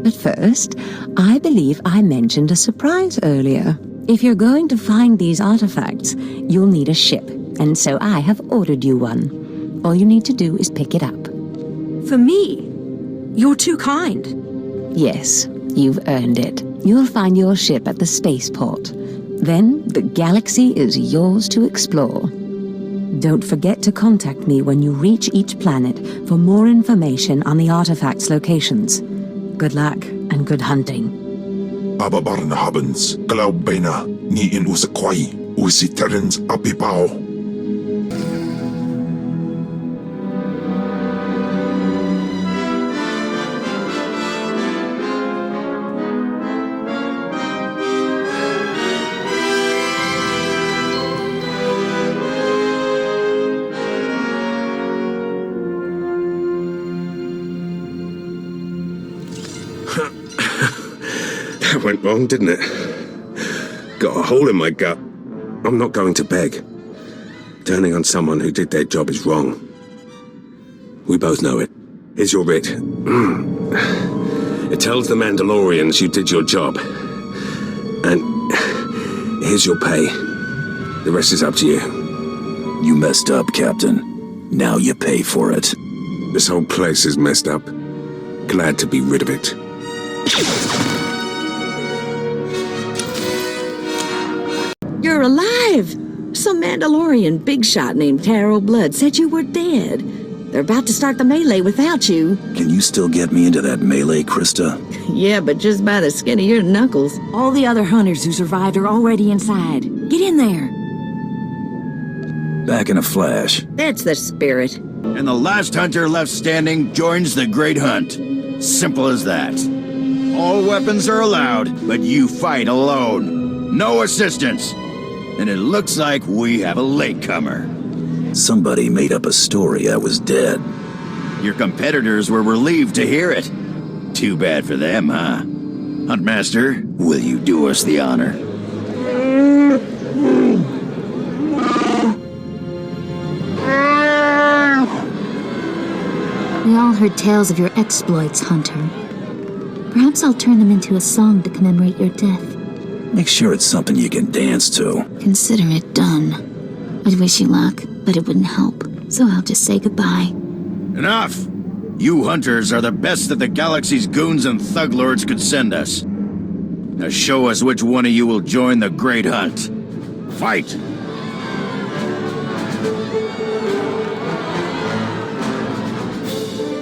But first, I believe I mentioned a surprise earlier. If you're going to find these artifacts, you'll need a ship, and so I have ordered you one. All you need to do is pick it up. For me? You're too kind. Yes, you've earned it. You'll find your ship at the spaceport. Then the galaxy is yours to explore. Don't forget to contact me when you reach each planet for more information on the artifacts' locations. Good luck and good hunting. Ababarna habens, glaub beina, ni in usakwai, usiterens apipao. That went wrong, didn't it? Got a hole in my gut. I'm not going to beg. Turning on someone who did their job is wrong. We both know it. Here's your writ. It tells the Mandalorians you did your job. And here's your pay. The rest is up to you. You messed up, Captain. Now you pay for it. This whole place is messed up. Glad to be rid of it. You're alive! Some Mandalorian big shot named Taro Blood said you were dead. They're about to start the melee without you. Can you still get me into that melee, Krista? Yeah, but just by the skin of your knuckles. All the other hunters who survived are already inside. Get in there. Back in a flash. That's the spirit. And the last hunter left standing joins the Great Hunt. Simple as that. All weapons are allowed, but you fight alone. No assistance. And it looks like we have a latecomer. Somebody made up a story I was dead. Your competitors were relieved to hear it. Too bad for them, huh? Huntmaster, will you do us the honor? We all heard tales of your exploits, Hunter. Perhaps I'll turn them into a song to commemorate your death. Make sure it's something you can dance to. Consider it done. I'd wish you luck, but it wouldn't help. So I'll just say goodbye. Enough! You hunters are the best that the galaxy's goons and thug lords could send us. Now show us which one of you will join the Great Hunt. Fight!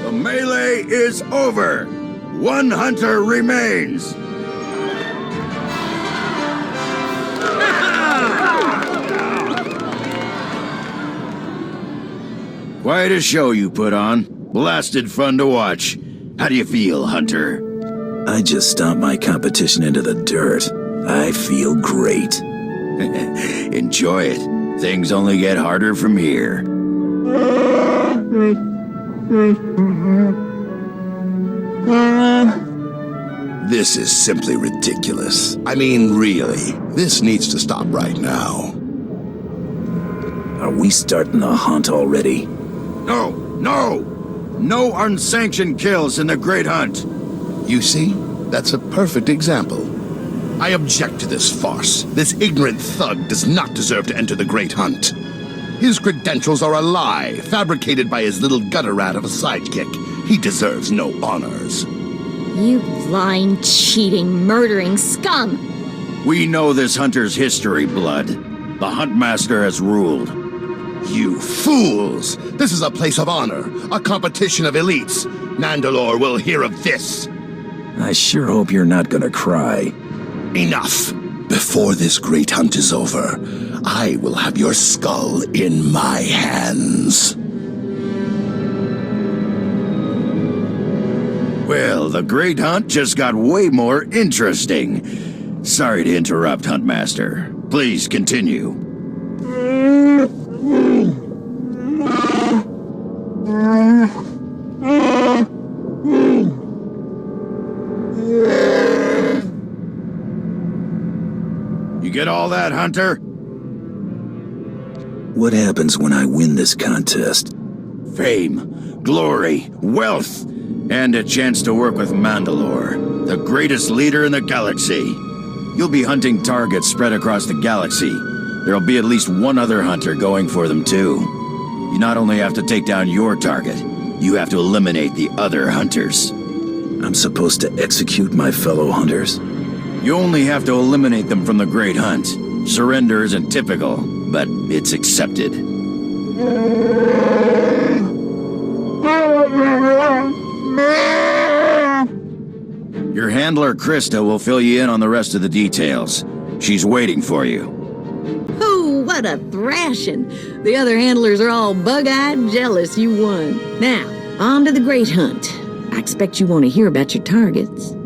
The melee is over! One hunter remains! Quite a show you put on. Blasted fun to watch. How do you feel, Hunter? I just stomped my competition into the dirt. I feel great. Enjoy it. Things only get harder from here. This is simply ridiculous. I mean, really. This needs to stop right now. Are we starting the hunt already? No! No! No unsanctioned kills in the Great Hunt! You see? That's a perfect example. I object to this farce. This ignorant thug does not deserve to enter the Great Hunt. His credentials are a lie, fabricated by his little gutter rat of a sidekick. He deserves no honors. You lying, cheating, murdering scum! We know this hunter's history, Blood. The Huntmaster has ruled. You fools! This is a place of honor, a competition of elites. Nandalore will hear of this. I sure hope you're not gonna cry. Enough! Before this great hunt is over, I will have your skull in my hands. Well, the Great Hunt just got way more interesting. Sorry to interrupt, Huntmaster. Please continue. You get all that, Hunter? What happens when I win this contest? Fame, glory, wealth, and a chance to work with Mandalore, the greatest leader in the galaxy. You'll be hunting targets spread across the galaxy. There'll be at least one other hunter going for them, too. You not only have to take down your target, you have to eliminate the other hunters. I'm supposed to execute my fellow hunters? You only have to eliminate them from the Great Hunt. Surrender isn't typical, but it's accepted. Your handler, Krista, will fill you in on the rest of the details. She's waiting for you. Oh, what a thrashing! The other handlers are all bug-eyed jealous you won. Now, on to the Great Hunt. I expect you want to hear about your targets.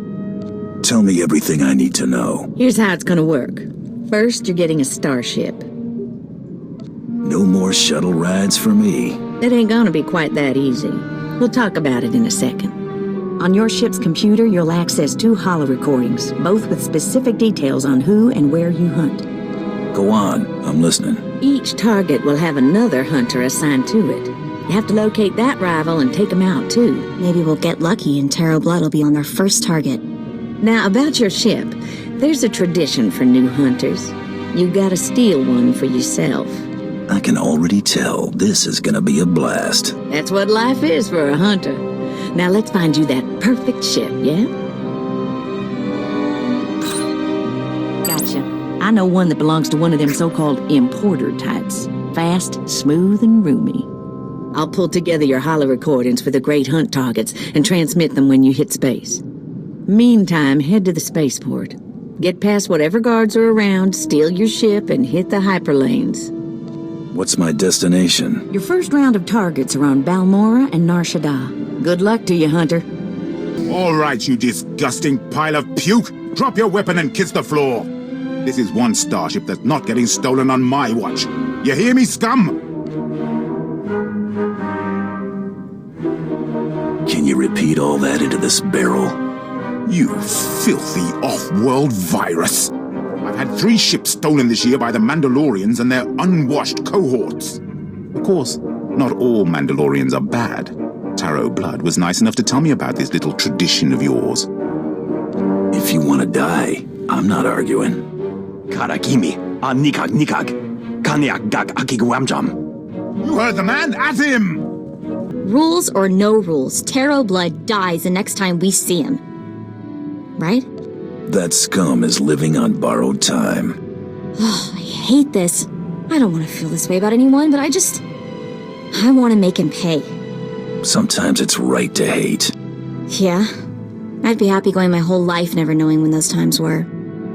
Tell me everything I need to know. Here's how it's gonna work. First, you're getting a starship. No more shuttle rides for me. It ain't gonna be quite that easy. We'll talk about it in a second. On your ship's computer, you'll access 2 holo-recordings, both with specific details on who and where you hunt. Go on, I'm listening. Each target will have another hunter assigned to it. You have to locate that rival and take him out, too. Maybe we'll get lucky and Tarot Blood will be on our first target. Now, about your ship, there's a tradition for new hunters. You gotta steal one for yourself. I can already tell this is gonna be a blast. That's what life is for a hunter. Now let's find you that perfect ship, yeah? Gotcha. I know one that belongs to one of them so-called importer types. Fast, smooth, and roomy. I'll pull together your holo recordings for the Great Hunt targets and transmit them when you hit space. Meantime, head to the spaceport. Get past whatever guards are around, steal your ship, and hit the hyperlanes. What's my destination? Your first round of targets are on Balmora and Nar Shaddaa. Good luck to you, Hunter. All right, you disgusting pile of puke. Drop your weapon and kiss the floor. This is one starship that's not getting stolen on my watch. You hear me, scum? Can you repeat all that into this barrel? You filthy off-world virus. I've had 3 ships stolen this year by the Mandalorians and their unwashed cohorts. Of course, not all Mandalorians are bad. Taro Blood was nice enough to tell me about this little tradition of yours. If you want to die, I'm not arguing. Karakimi, nikag, kanyak gak akiguamjam. You heard the man, at him! Rules or no rules, Taro Blood dies the next time we see him. Right? That scum is living on borrowed time. Oh, I hate this. I don't want to feel this way about anyone, but I want to make him pay. Sometimes it's right to hate. Yeah. I'd be happy going my whole life never knowing when those times were.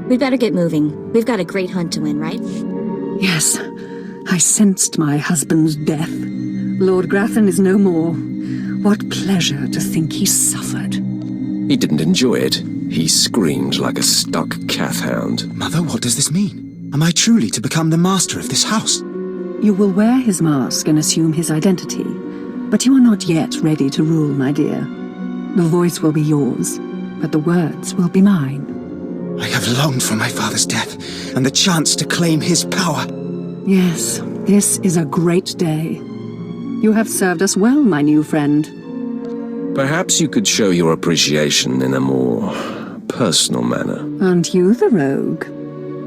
We'd better get moving. We've got a great hunt to win, right? Yes. I sensed my husband's death. Lord Grathan is no more. What pleasure to think he suffered. He didn't enjoy it. He screamed like a stuck cat-hound. Mother, what does this mean? Am I truly to become the master of this house? You will wear his mask and assume his identity. But you are not yet ready to rule, my dear. The voice will be yours, but the words will be mine. I have longed for my father's death, and the chance to claim his power. Yes, this is a great day. You have served us well, my new friend. Perhaps you could show your appreciation in a more personal manner. Aren't you the rogue?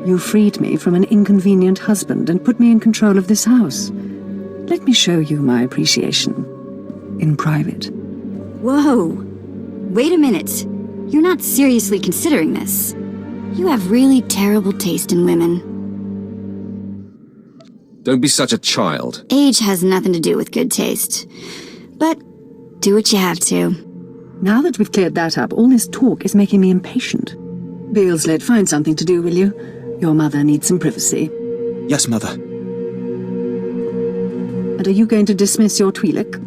You freed me from an inconvenient husband and put me in control of this house. Let me show you my appreciation. In private. Whoa! Wait a minute. You're not seriously considering this. You have really terrible taste in women. Don't be such a child. Age has nothing to do with good taste. But do what you have to. Now that we've cleared that up, all this talk is making me impatient. Beelzlet, find something to do, will you? Your mother needs some privacy. Yes, Mother. And are you going to dismiss your Twi'lek?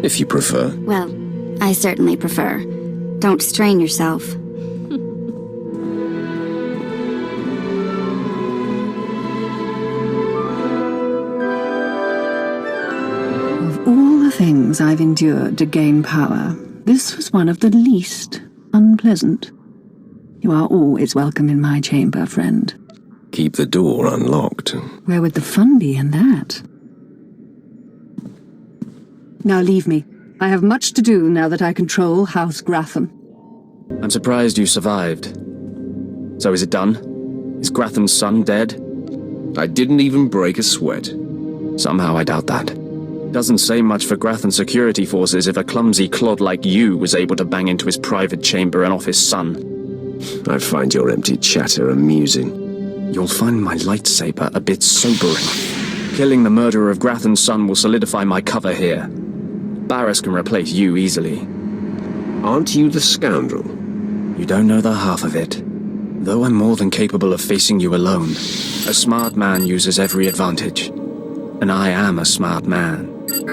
If you prefer. Well, I certainly prefer. Don't strain yourself. Of all the things I've endured to gain power, this was one of the least unpleasant. You are always welcome in my chamber, friend. Keep the door unlocked. Where would the fun be in that? Now leave me. I have much to do now that I control House Grathan. I'm surprised you survived. So is it done? Is Grathan's son dead? I didn't even break a sweat. Somehow I doubt that. Doesn't say much for Grathan's security forces if a clumsy clod like you was able to bang into his private chamber and off his son. I find your empty chatter amusing. You'll find my lightsaber a bit sobering. Killing the murderer of Grathan's son will solidify my cover here. Barris can replace you easily. Aren't you the scoundrel? You don't know the half of it. Though I'm more than capable of facing you alone, a smart man uses every advantage. And I am a smart man. The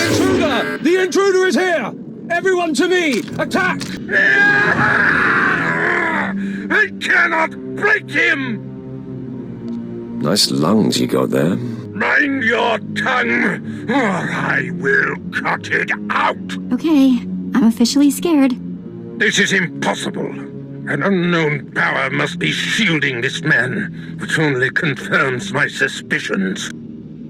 intruder! The intruder is here! Everyone to me! Attack! I cannot break him! Nice lungs you got there. Mind your tongue, or I will cut it out! Okay, I'm officially scared. This is impossible. An unknown power must be shielding this man, which only confirms my suspicions.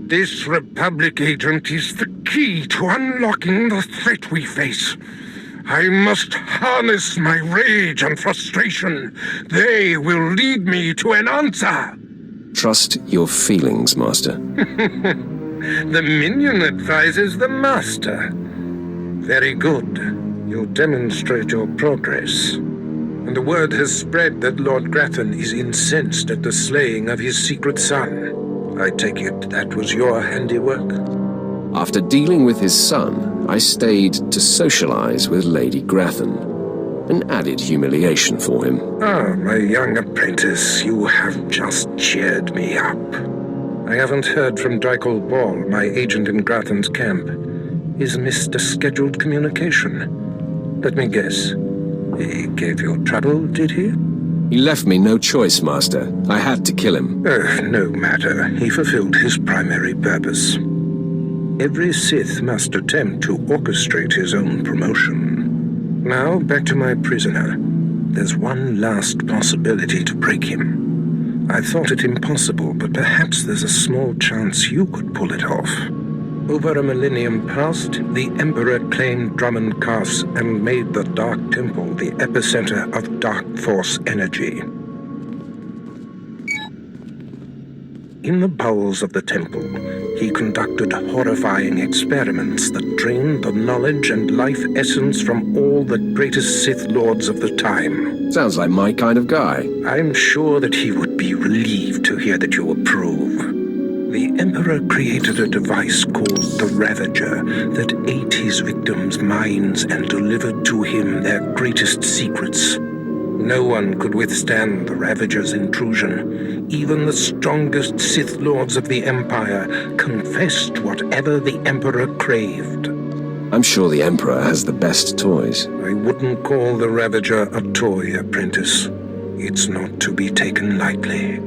This Republic agent is the key to unlocking the threat we face. I must harness my rage and frustration. They will lead me to an answer. Trust your feelings, Master. The minion advises the Master. Very good. You'll demonstrate your progress. And the word has spread that Lord Grathan is incensed at the slaying of his secret son. I take it that was your handiwork? After dealing with his son, I stayed to socialize with Lady Grathan. An added humiliation for him. Ah, my young apprentice, you have just cheered me up. I haven't heard from Dreikel Ball, my agent in Grathan's camp. He's missed a scheduled communication. Let me guess. He gave you trouble, did he? He left me no choice, Master. I had to kill him. No matter. He fulfilled his primary purpose. Every Sith must attempt to orchestrate his own promotion. Now, back to my prisoner. There's one last possibility to break him. I thought it impossible, but perhaps there's a small chance you could pull it off. Over a millennium past, the Emperor claimed Drommund Kaas and made the Dark Temple the epicenter of Dark Force energy. In the bowels of the temple, he conducted horrifying experiments that drained the knowledge and life essence from all the greatest Sith Lords of the time. Sounds like my kind of guy. I'm sure that he would be relieved to hear that you approve. The Emperor created a device called the Ravager that ate his victims' minds and delivered to him their greatest secrets. No one could withstand the Ravager's intrusion. Even the strongest Sith Lords of the Empire confessed whatever the Emperor craved. I'm sure the Emperor has the best toys. I wouldn't call the Ravager a toy, apprentice. It's not to be taken lightly.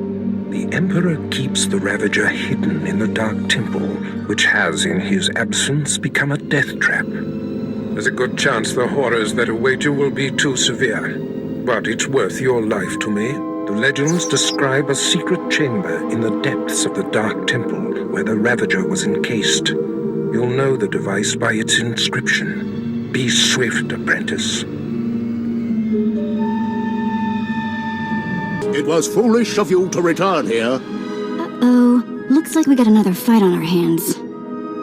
The Emperor keeps the Ravager hidden in the Dark Temple, which has, in his absence, become a death trap. There's a good chance the horrors that await you will be too severe. But it's worth your life to me. The legends describe a secret chamber in the depths of the Dark Temple where the Ravager was encased. You'll know the device by its inscription. Be swift, apprentice. It was foolish of you to return here. Uh-oh. Looks like we got another fight on our hands.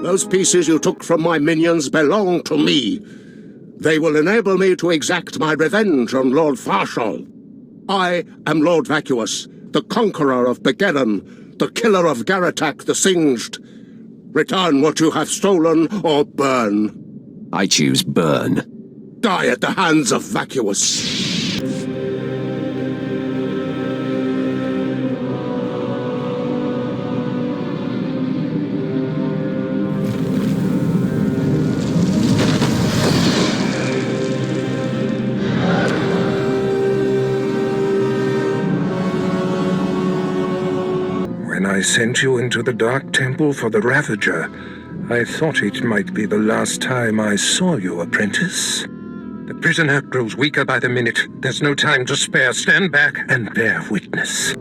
Those pieces you took from my minions belong to me. They will enable me to exact my revenge on Lord Farshal. I am Lord Vacuous, the conqueror of Begeddon, the killer of Garatak the Singed. Return what you have stolen, or burn. I choose burn. Die at the hands of Vacuous. When I sent you into the Dark Temple for the Ravager, I thought it might be the last time I saw you, apprentice. The prisoner grows weaker by the minute. There's no time to spare. Stand back and bear witness.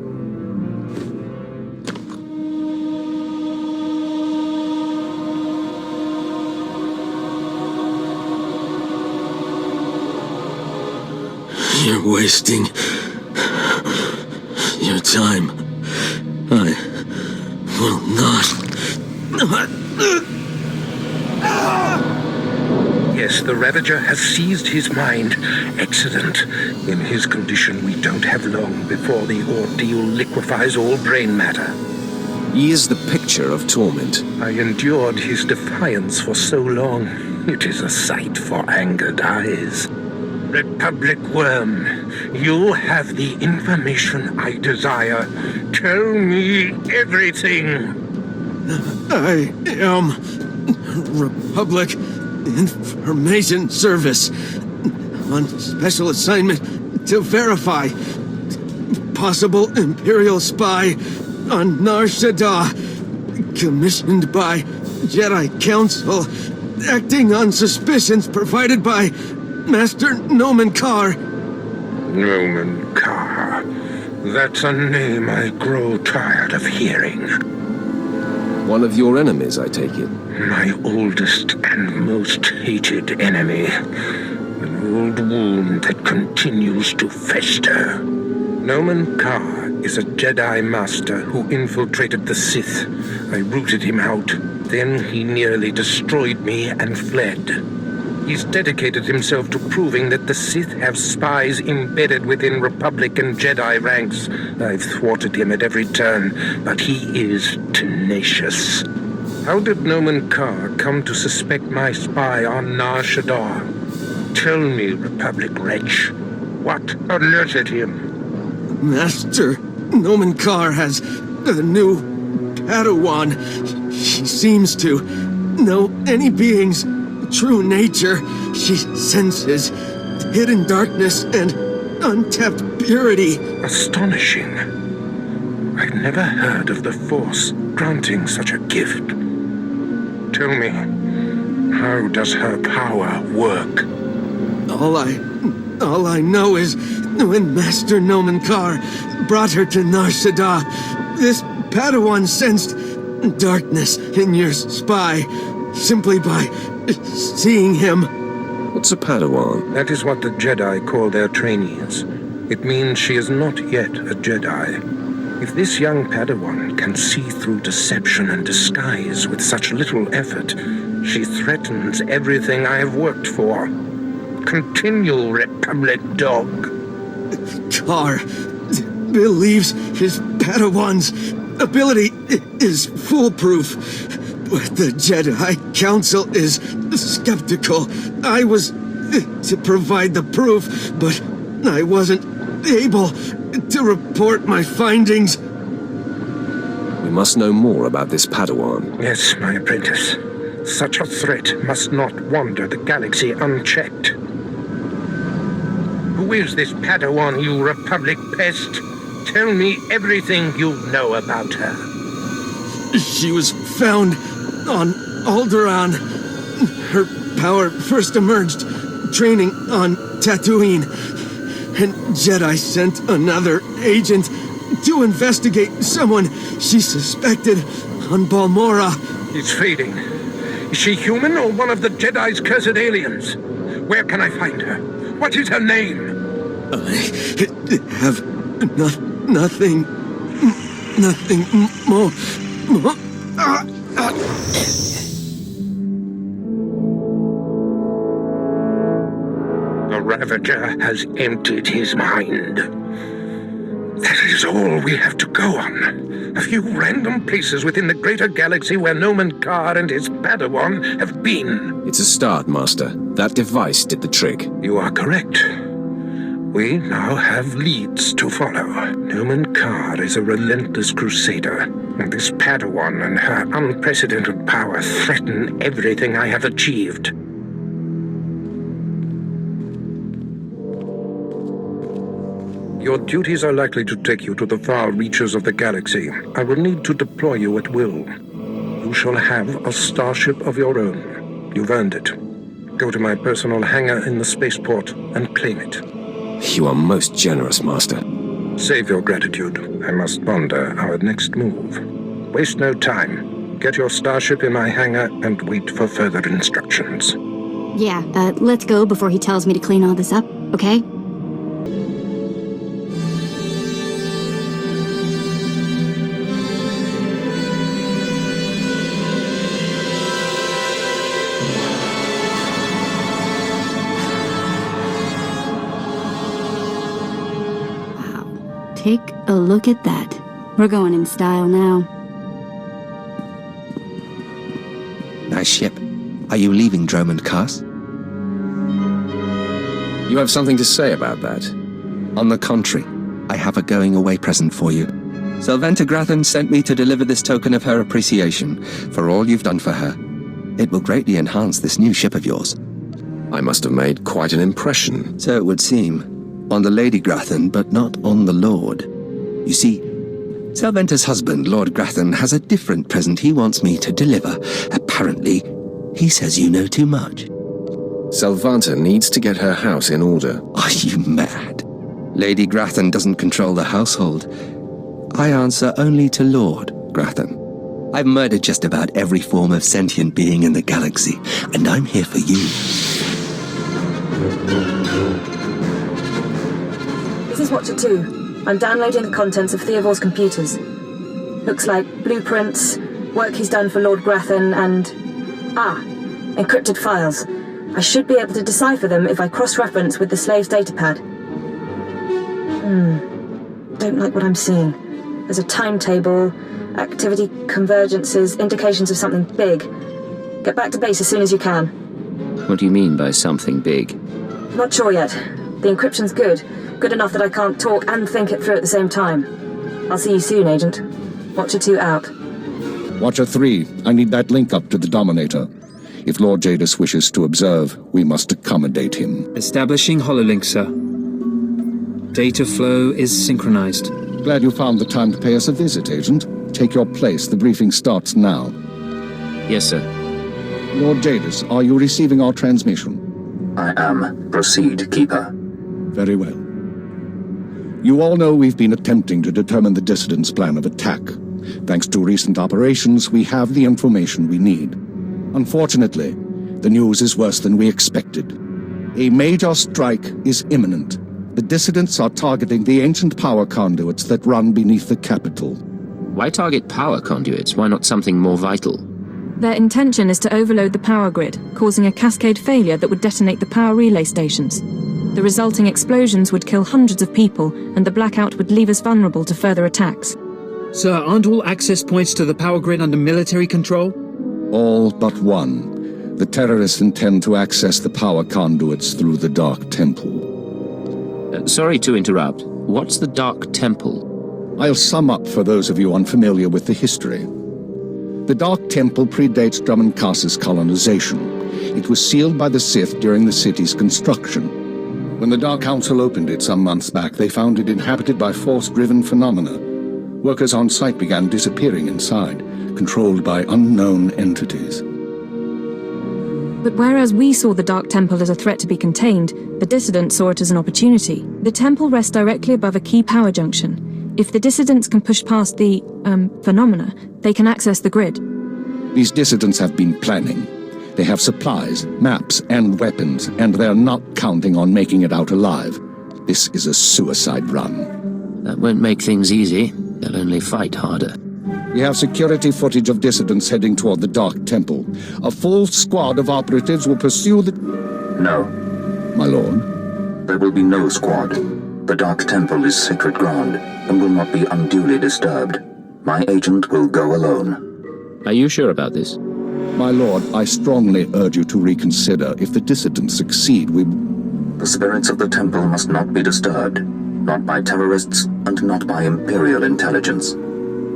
You're wasting your time. I will not. Yes, the Ravager has seized his mind. Excellent. In his condition, we don't have long before the ordeal liquefies all brain matter. He is the picture of torment. I endured his defiance for so long. It is a sight for angered eyes. Republic Worm, you have the information I desire. Tell me everything. I am Republic Information Service on special assignment to verify possible Imperial spy on Nar Shaddaa, commissioned by Jedi Council, acting on suspicions provided by Master Drommund Kaas. Drommund Kaas. That's a name I grow tired of hearing. One of your enemies, I take it. My oldest and most hated enemy. An old wound that continues to fester. Drommund Kaas is a Jedi Master who infiltrated the Sith. I rooted him out. Then he nearly destroyed me and fled. He's dedicated himself to proving that the Sith have spies embedded within Republic and Jedi ranks. I've thwarted him at every turn, but he is tenacious. How did Drommund Kaas come to suspect my spy on Nar Shaddaa? Tell me, Republic wretch, what alerted him? Master, Drommund Kaas has a new Padawan. She seems to know any being's true nature. She senses hidden darkness and untapped purity. Astonishing. I've never heard of the Force granting such a gift. Tell me, how does her power work? All I know is when Master Drommund Kaas brought her to Nar Shaddaa, this Padawan sensed darkness in your spy simply by seeing him. What's a Padawan? That is what the Jedi call their trainees. It means she is not yet a Jedi. If this young Padawan can see through deception and disguise with such little effort, she threatens everything I have worked for. Continue, Republic dog. Kaas believes his Padawan's ability is foolproof, but the Jedi Council is skeptical. I was to provide the proof, but I wasn't able to report my findings. We must know more about this Padawan. Yes, my apprentice. Such a threat must not wander the galaxy unchecked. Who is this Padawan, you Republic pest? Tell me everything you know about her. She was found on Alderaan. Her power first emerged training on Tatooine, and Jedi sent another agent to investigate someone she suspected on Balmorra. He's fading. Is she human or one of the Jedi's cursed aliens? Where can I find her? What is her name? I have nothing more. The Ravager has emptied his mind. That is all we have to go on. A few random places within the greater galaxy where Drommund Kaas and his Padawan have been. It's a start, Master. That device did the trick. You are correct. We now have leads to follow. Drommund Kaas is a relentless crusader, and this Padawan and her unprecedented power threaten everything I have achieved. Your duties are likely to take you to the far reaches of the galaxy. I will need to deploy you at will. You shall have a starship of your own. You've earned it. Go to my personal hangar in the spaceport and claim it. You are most generous, Master. Save your gratitude. I must ponder our next move. Waste no time. Get your starship in my hangar and wait for further instructions. Yeah, let's go before he tells me to clean all this up, okay? Take a look at that. We're going in style now. Nice ship. Are you leaving Drommund Kaas? You have something to say about that? On the contrary, I have a going-away present for you. Sylventa Grathan sent me to deliver this token of her appreciation for all you've done for her. It will greatly enhance this new ship of yours. I must have made quite an impression. So it would seem. On the Lady Grathan, but not on the Lord. You see, Sylventa's husband, Lord Grathan, has a different present he wants me to deliver. Apparently, he says you know too much. Sylvanta needs to get her house in order. Are you mad? Lady Grathan doesn't control the household. I answer only to Lord Grathan. I've murdered just about every form of sentient being in the galaxy, and I'm here for you. This is Watcher 2. I'm downloading the contents of Theovor's computers. Looks like blueprints, work he's done for Lord Grathan, and... encrypted files. I should be able to decipher them if I cross-reference with the slave's datapad. Don't like what I'm seeing. There's a timetable, Activity convergences, indications of something big. Get back to base as soon as you can. What do you mean by something big? Not sure yet. The encryption's good. Good enough that I can't talk and think it through at the same time. I'll see you soon, Agent. Watcher 2 out. Watcher 3, I need that link up to the Dominator. If Lord Jadis wishes to observe, we must accommodate him. Establishing hololink, sir. Data flow is synchronized. Glad you found the time to pay us a visit, Agent. Take your place. The briefing starts now. Yes, sir. Lord Jadis, are you receiving our transmission? I am. Proceed, Keeper. Very well. You all know we've been attempting to determine the dissidents' plan of attack. Thanks to recent operations, we have the information we need. Unfortunately, the news is worse than we expected. A major strike is imminent. The dissidents are targeting the ancient power conduits that run beneath the capital. Why target power conduits? Why not something more vital? Their intention is to overload the power grid, causing a cascade failure that would detonate the power relay stations. The resulting explosions would kill hundreds of people, and the blackout would leave us vulnerable to further attacks. Sir, aren't all access points to the power grid under military control? All but one. The terrorists intend to access the power conduits through the Dark Temple. Sorry to interrupt. What's the Dark Temple? I'll sum up for those of you unfamiliar with the history. The Dark Temple predates Drommund Kaas's colonization. It was sealed by the Sith during the city's construction. When the Dark Council opened it some months back, they found it inhabited by force-driven phenomena. Workers on site began disappearing inside, controlled by unknown entities. But whereas we saw the Dark Temple as a threat to be contained, the dissidents saw it as an opportunity. The temple rests directly above a key power junction. If the dissidents can push past the, phenomena, they can access the grid. These dissidents have been planning. They have supplies, maps, and weapons, and they're not counting on making it out alive. This is a suicide run. That won't make things easy. They'll only fight harder. We have security footage of dissidents heading toward the Dark Temple. A full squad of operatives will pursue the... No. My lord? There will be no squad. The Dark Temple is sacred ground and will not be unduly disturbed. My agent will go alone. Are you sure about this? My lord, I strongly urge you to reconsider. If the dissidents succeed, we... The spirits of the temple must not be disturbed. Not by terrorists and not by Imperial intelligence.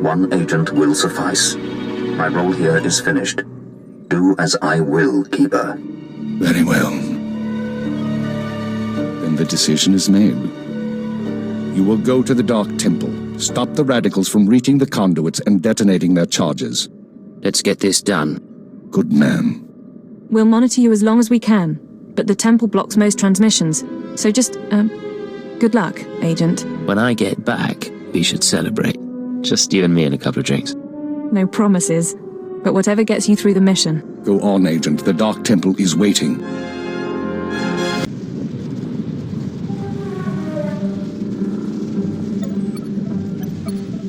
One agent will suffice. My role here is finished. Do as I will, Keeper. Very well. Then the decision is made. You will go to the Dark Temple, stop the radicals from reaching the conduits and detonating their charges. Let's get this done. Good man. We'll monitor you as long as we can, but the temple blocks most transmissions. So just, good luck, Agent. When I get back, we should celebrate. Just you and me and a couple of drinks. No promises, but whatever gets you through the mission. Go on, Agent. The Dark Temple is waiting.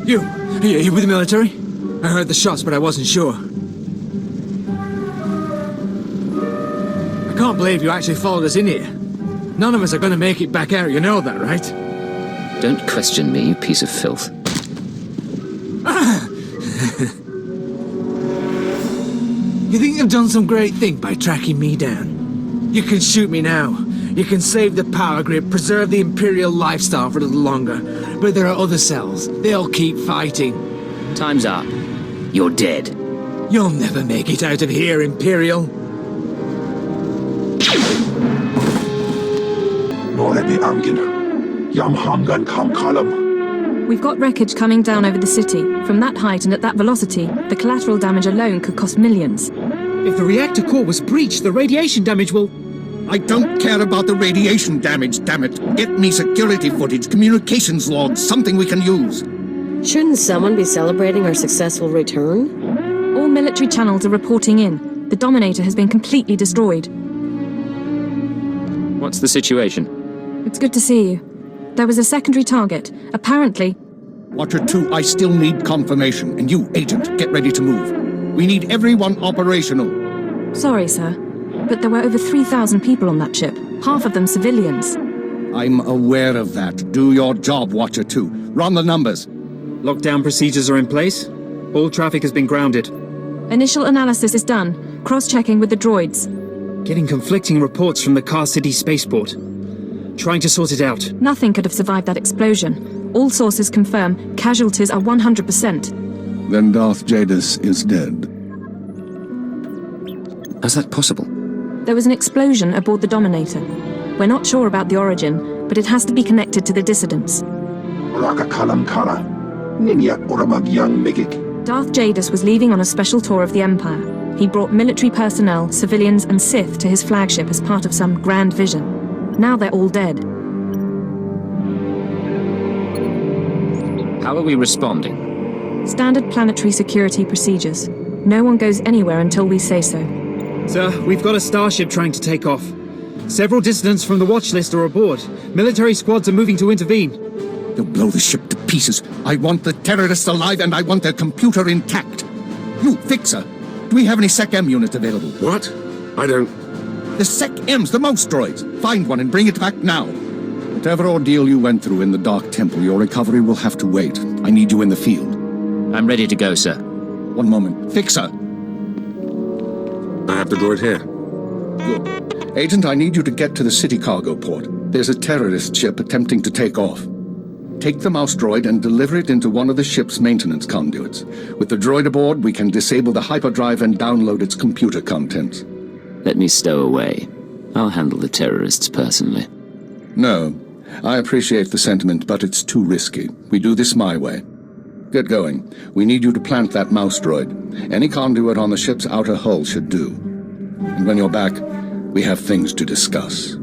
You with the military? I heard the shots, but I wasn't sure. I can't believe you actually followed us in here. None of us are going to make it back out, you know that, right? Don't question me, you piece of filth. You think you've done some great thing by tracking me down? You can shoot me now. You can save the power grid, preserve the Imperial lifestyle for a little longer. But there are other cells. They'll keep fighting. Time's up. You're dead. You'll never make it out of here, Imperial. We've got wreckage coming down over the city. From that height and at that velocity, the collateral damage alone could cost millions. If the reactor core was breached, the radiation damage will... I don't care about the radiation damage, damn it. Get me security footage, communications logs, something we can use. Shouldn't someone be celebrating our successful return? All military channels are reporting in. The Dominator has been completely destroyed. What's the situation? It's good to see you. There was a secondary target. Apparently... Watcher 2, I still need confirmation. And you, Agent, get ready to move. We need everyone operational. Sorry, sir. But there were over 3,000 people on that ship. Half of them civilians. I'm aware of that. Do your job, Watcher 2. Run the numbers. Lockdown procedures are in place? All traffic has been grounded. Initial analysis is done. Cross-checking with the droids. Getting conflicting reports from the Kaas City spaceport. Trying to sort it out. Nothing could have survived that explosion. All sources confirm casualties are 100%. Then Darth Jadis is dead. How's that possible? There was an explosion aboard the Dominator. We're not sure about the origin, but it has to be connected to the dissidents. Darth Jadis was leaving on a special tour of the Empire. He brought military personnel, civilians, and Sith to his flagship as part of some grand vision. Now they're all dead. How are we responding? Standard planetary security procedures. No one goes anywhere until we say so. Sir, we've got a starship trying to take off. Several dissidents from the watch list are aboard. Military squads are moving to intervene. They'll blow the ship to pieces. I want the terrorists alive and I want their computer intact. You, Fixer, do we have any Sec-M units available? What? I don't... The Sec-Ms, the mouse droids. Find one and bring it back now. Whatever ordeal you went through in the Dark Temple, your recovery will have to wait. I need you in the field. I'm ready to go, sir. One moment. Fixer! I have the droid here. Good. Agent, I need you to get to the city cargo port. There's a terrorist ship attempting to take off. Take the mouse droid and deliver it into one of the ship's maintenance conduits. With the droid aboard, we can disable the hyperdrive and download its computer contents. Let me stow away. I'll handle the terrorists personally. No. I appreciate the sentiment, but it's too risky. We do this my way. Get going. We need you to plant that mouse droid. Any conduit on the ship's outer hull should do. And when you're back, we have things to discuss.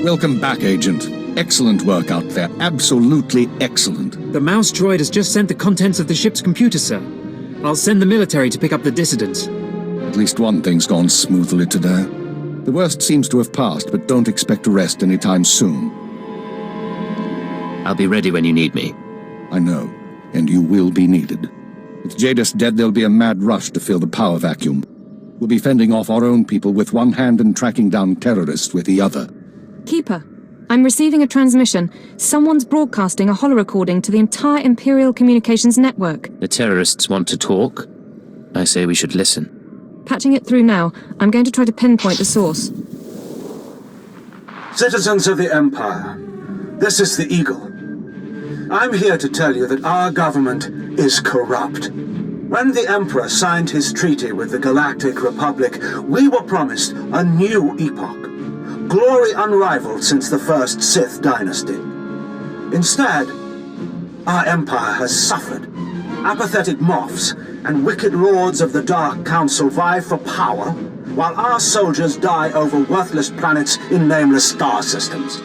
Welcome back, Agent. Excellent work out there. Absolutely excellent. The mouse droid has just sent the contents of the ship's computer, sir. I'll send the military to pick up the dissidents. At least one thing's gone smoothly today. The worst seems to have passed, but don't expect to rest anytime soon. I'll be ready when you need me. I know, and you will be needed. With Jadis dead, there'll be a mad rush to fill the power vacuum. We'll be fending off our own people with one hand and tracking down terrorists with the other. Keeper, I'm receiving a transmission. Someone's broadcasting a holo-recording to the entire Imperial Communications network. The terrorists want to talk? I say we should listen. Patching it through now. I'm going to try to pinpoint the source. Citizens of the Empire, this is the Eagle. I'm here to tell you that our government is corrupt. When the Emperor signed his treaty with the Galactic Republic, we were promised a new epoch. Glory unrivaled since the first Sith dynasty. Instead, our empire has suffered. Apathetic moffs and wicked lords of the Dark Council vie for power, while our soldiers die over worthless planets in nameless star systems.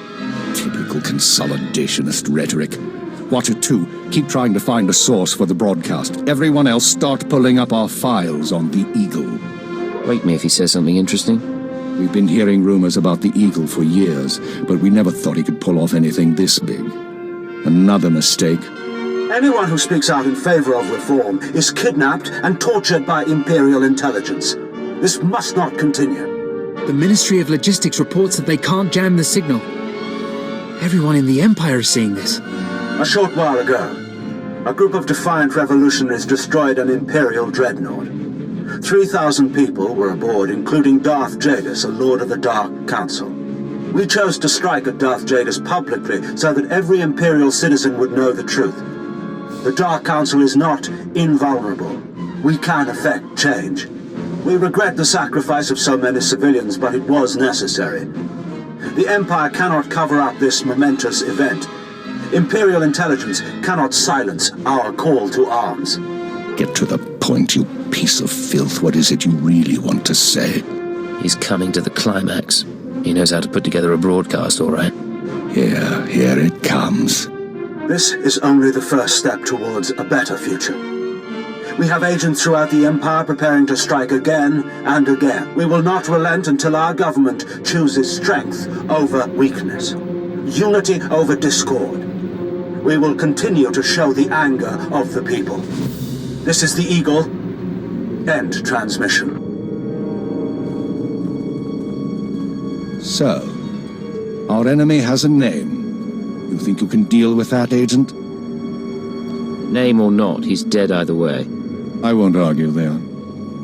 Typical consolidationist rhetoric. Watcher 2, keep trying to find a source for the broadcast. Everyone else start pulling up our files on the Eagle. Wake me if he says something interesting. We've been hearing rumors about the Eagle for years, but we never thought he could pull off anything this big. Another mistake. Anyone who speaks out in favor of reform is kidnapped and tortured by Imperial intelligence. This must not continue. The Ministry of Logistics reports that they can't jam the signal. Everyone in the Empire is seeing this. A short while ago, a group of defiant revolutionaries destroyed an Imperial dreadnought. 3,000 people were aboard, including Darth Jadis, a Lord of the Dark Council. We chose to strike at Darth Jadis publicly so that every Imperial citizen would know the truth. The Dark Council is not invulnerable. We can effect change. We regret the sacrifice of so many civilians, but it was necessary. The Empire cannot cover up this momentous event. Imperial intelligence cannot silence our call to arms. Get to the point, you piece of filth. What is it you really want to say? He's coming to the climax. He knows how to put together a broadcast, all right. Here it comes. This is only the first step towards a better future. We have agents throughout the Empire preparing to strike again and again. We will not relent until our government chooses strength over weakness, unity over discord. We will continue to show the anger of the people. This is the Eagle. End transmission. So, our enemy has a name. You think you can deal with that, Agent? Name or not, he's dead either way. I won't argue there.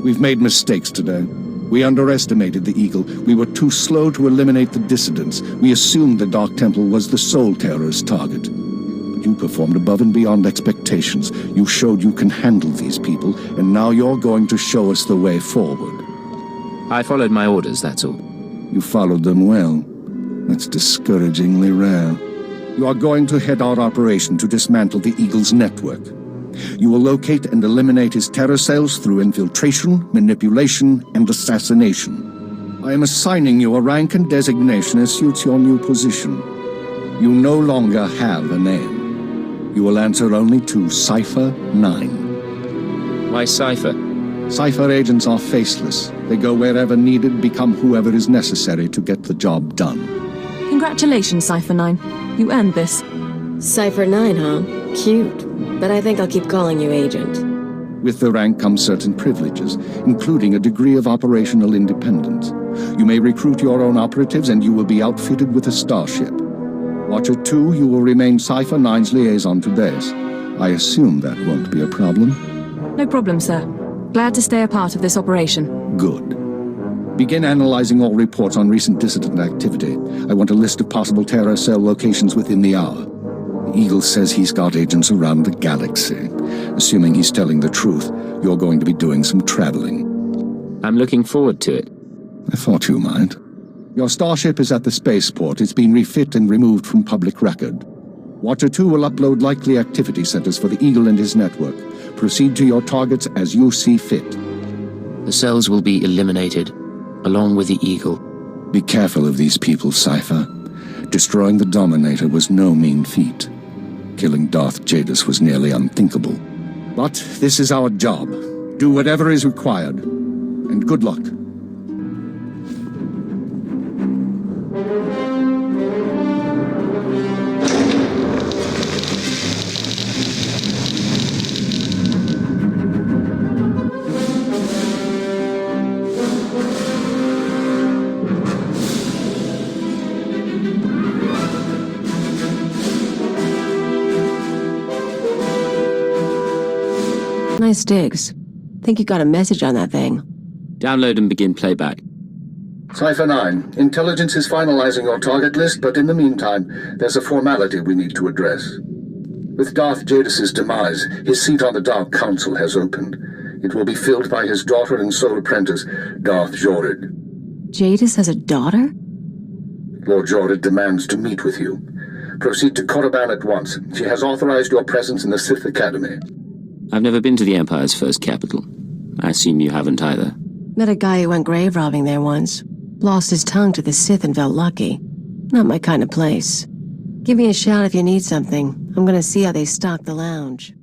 We've made mistakes today. We underestimated the Eagle. We were too slow to eliminate the dissidents. We assumed the Dark Temple was the sole terrorist target. But you performed above and beyond expectations. You showed you can handle these people, and now you're going to show us the way forward. I followed my orders, that's all. You followed them well. That's discouragingly rare. You are going to head our operation to dismantle the Eagle's network. You will locate and eliminate his terror cells through infiltration, manipulation, and assassination. I am assigning you a rank and designation as suits your new position. You no longer have a name. You will answer only to Cipher 9. Why Cipher? Cipher agents are faceless. They go wherever needed, become whoever is necessary to get the job done. Congratulations, Cipher 9. You earned this. Cipher 9, huh? Cute. But I think I'll keep calling you Agent. With the rank comes certain privileges, including a degree of operational independence. You may recruit your own operatives, and you will be outfitted with a starship. Watcher 2, you will remain Cipher 9's liaison to base. I assume that won't be a problem. No problem, sir. Glad to stay a part of this operation. Good. Begin analyzing all reports on recent dissident activity. I want a list of possible terror cell locations within the hour. The Eagle says he's got agents around the galaxy. Assuming he's telling the truth, you're going to be doing some traveling. I'm looking forward to it. I thought you might. Your starship is at the spaceport. It's been refit and removed from public record. Watcher 2 will upload likely activity centers for the Eagle and his network. Proceed to your targets as you see fit. The cells will be eliminated, along with the Eagle. Be careful of these people, Cipher. Destroying the Dominator was no mean feat. Killing Darth Jadus was nearly unthinkable. But this is our job. Do whatever is required. And good luck. Nice digs. Think you got a message on that thing. Download and begin playback. Cipher 9, intelligence is finalizing your target list, but in the meantime, there's a formality we need to address. With Darth Jadus's demise, his seat on the Dark Council has opened. It will be filled by his daughter and sole apprentice, Darth Jorid. Jadus has a daughter? Lord Jorid demands to meet with you. Proceed to Korriban at once. She has authorized your presence in the Sith Academy. I've never been to the Empire's first capital. I assume you haven't either. Met a guy who went grave robbing there once. Lost his tongue to the Sith and felt lucky. Not my kind of place. Give me a shout if you need something. I'm gonna see how they stock the lounge.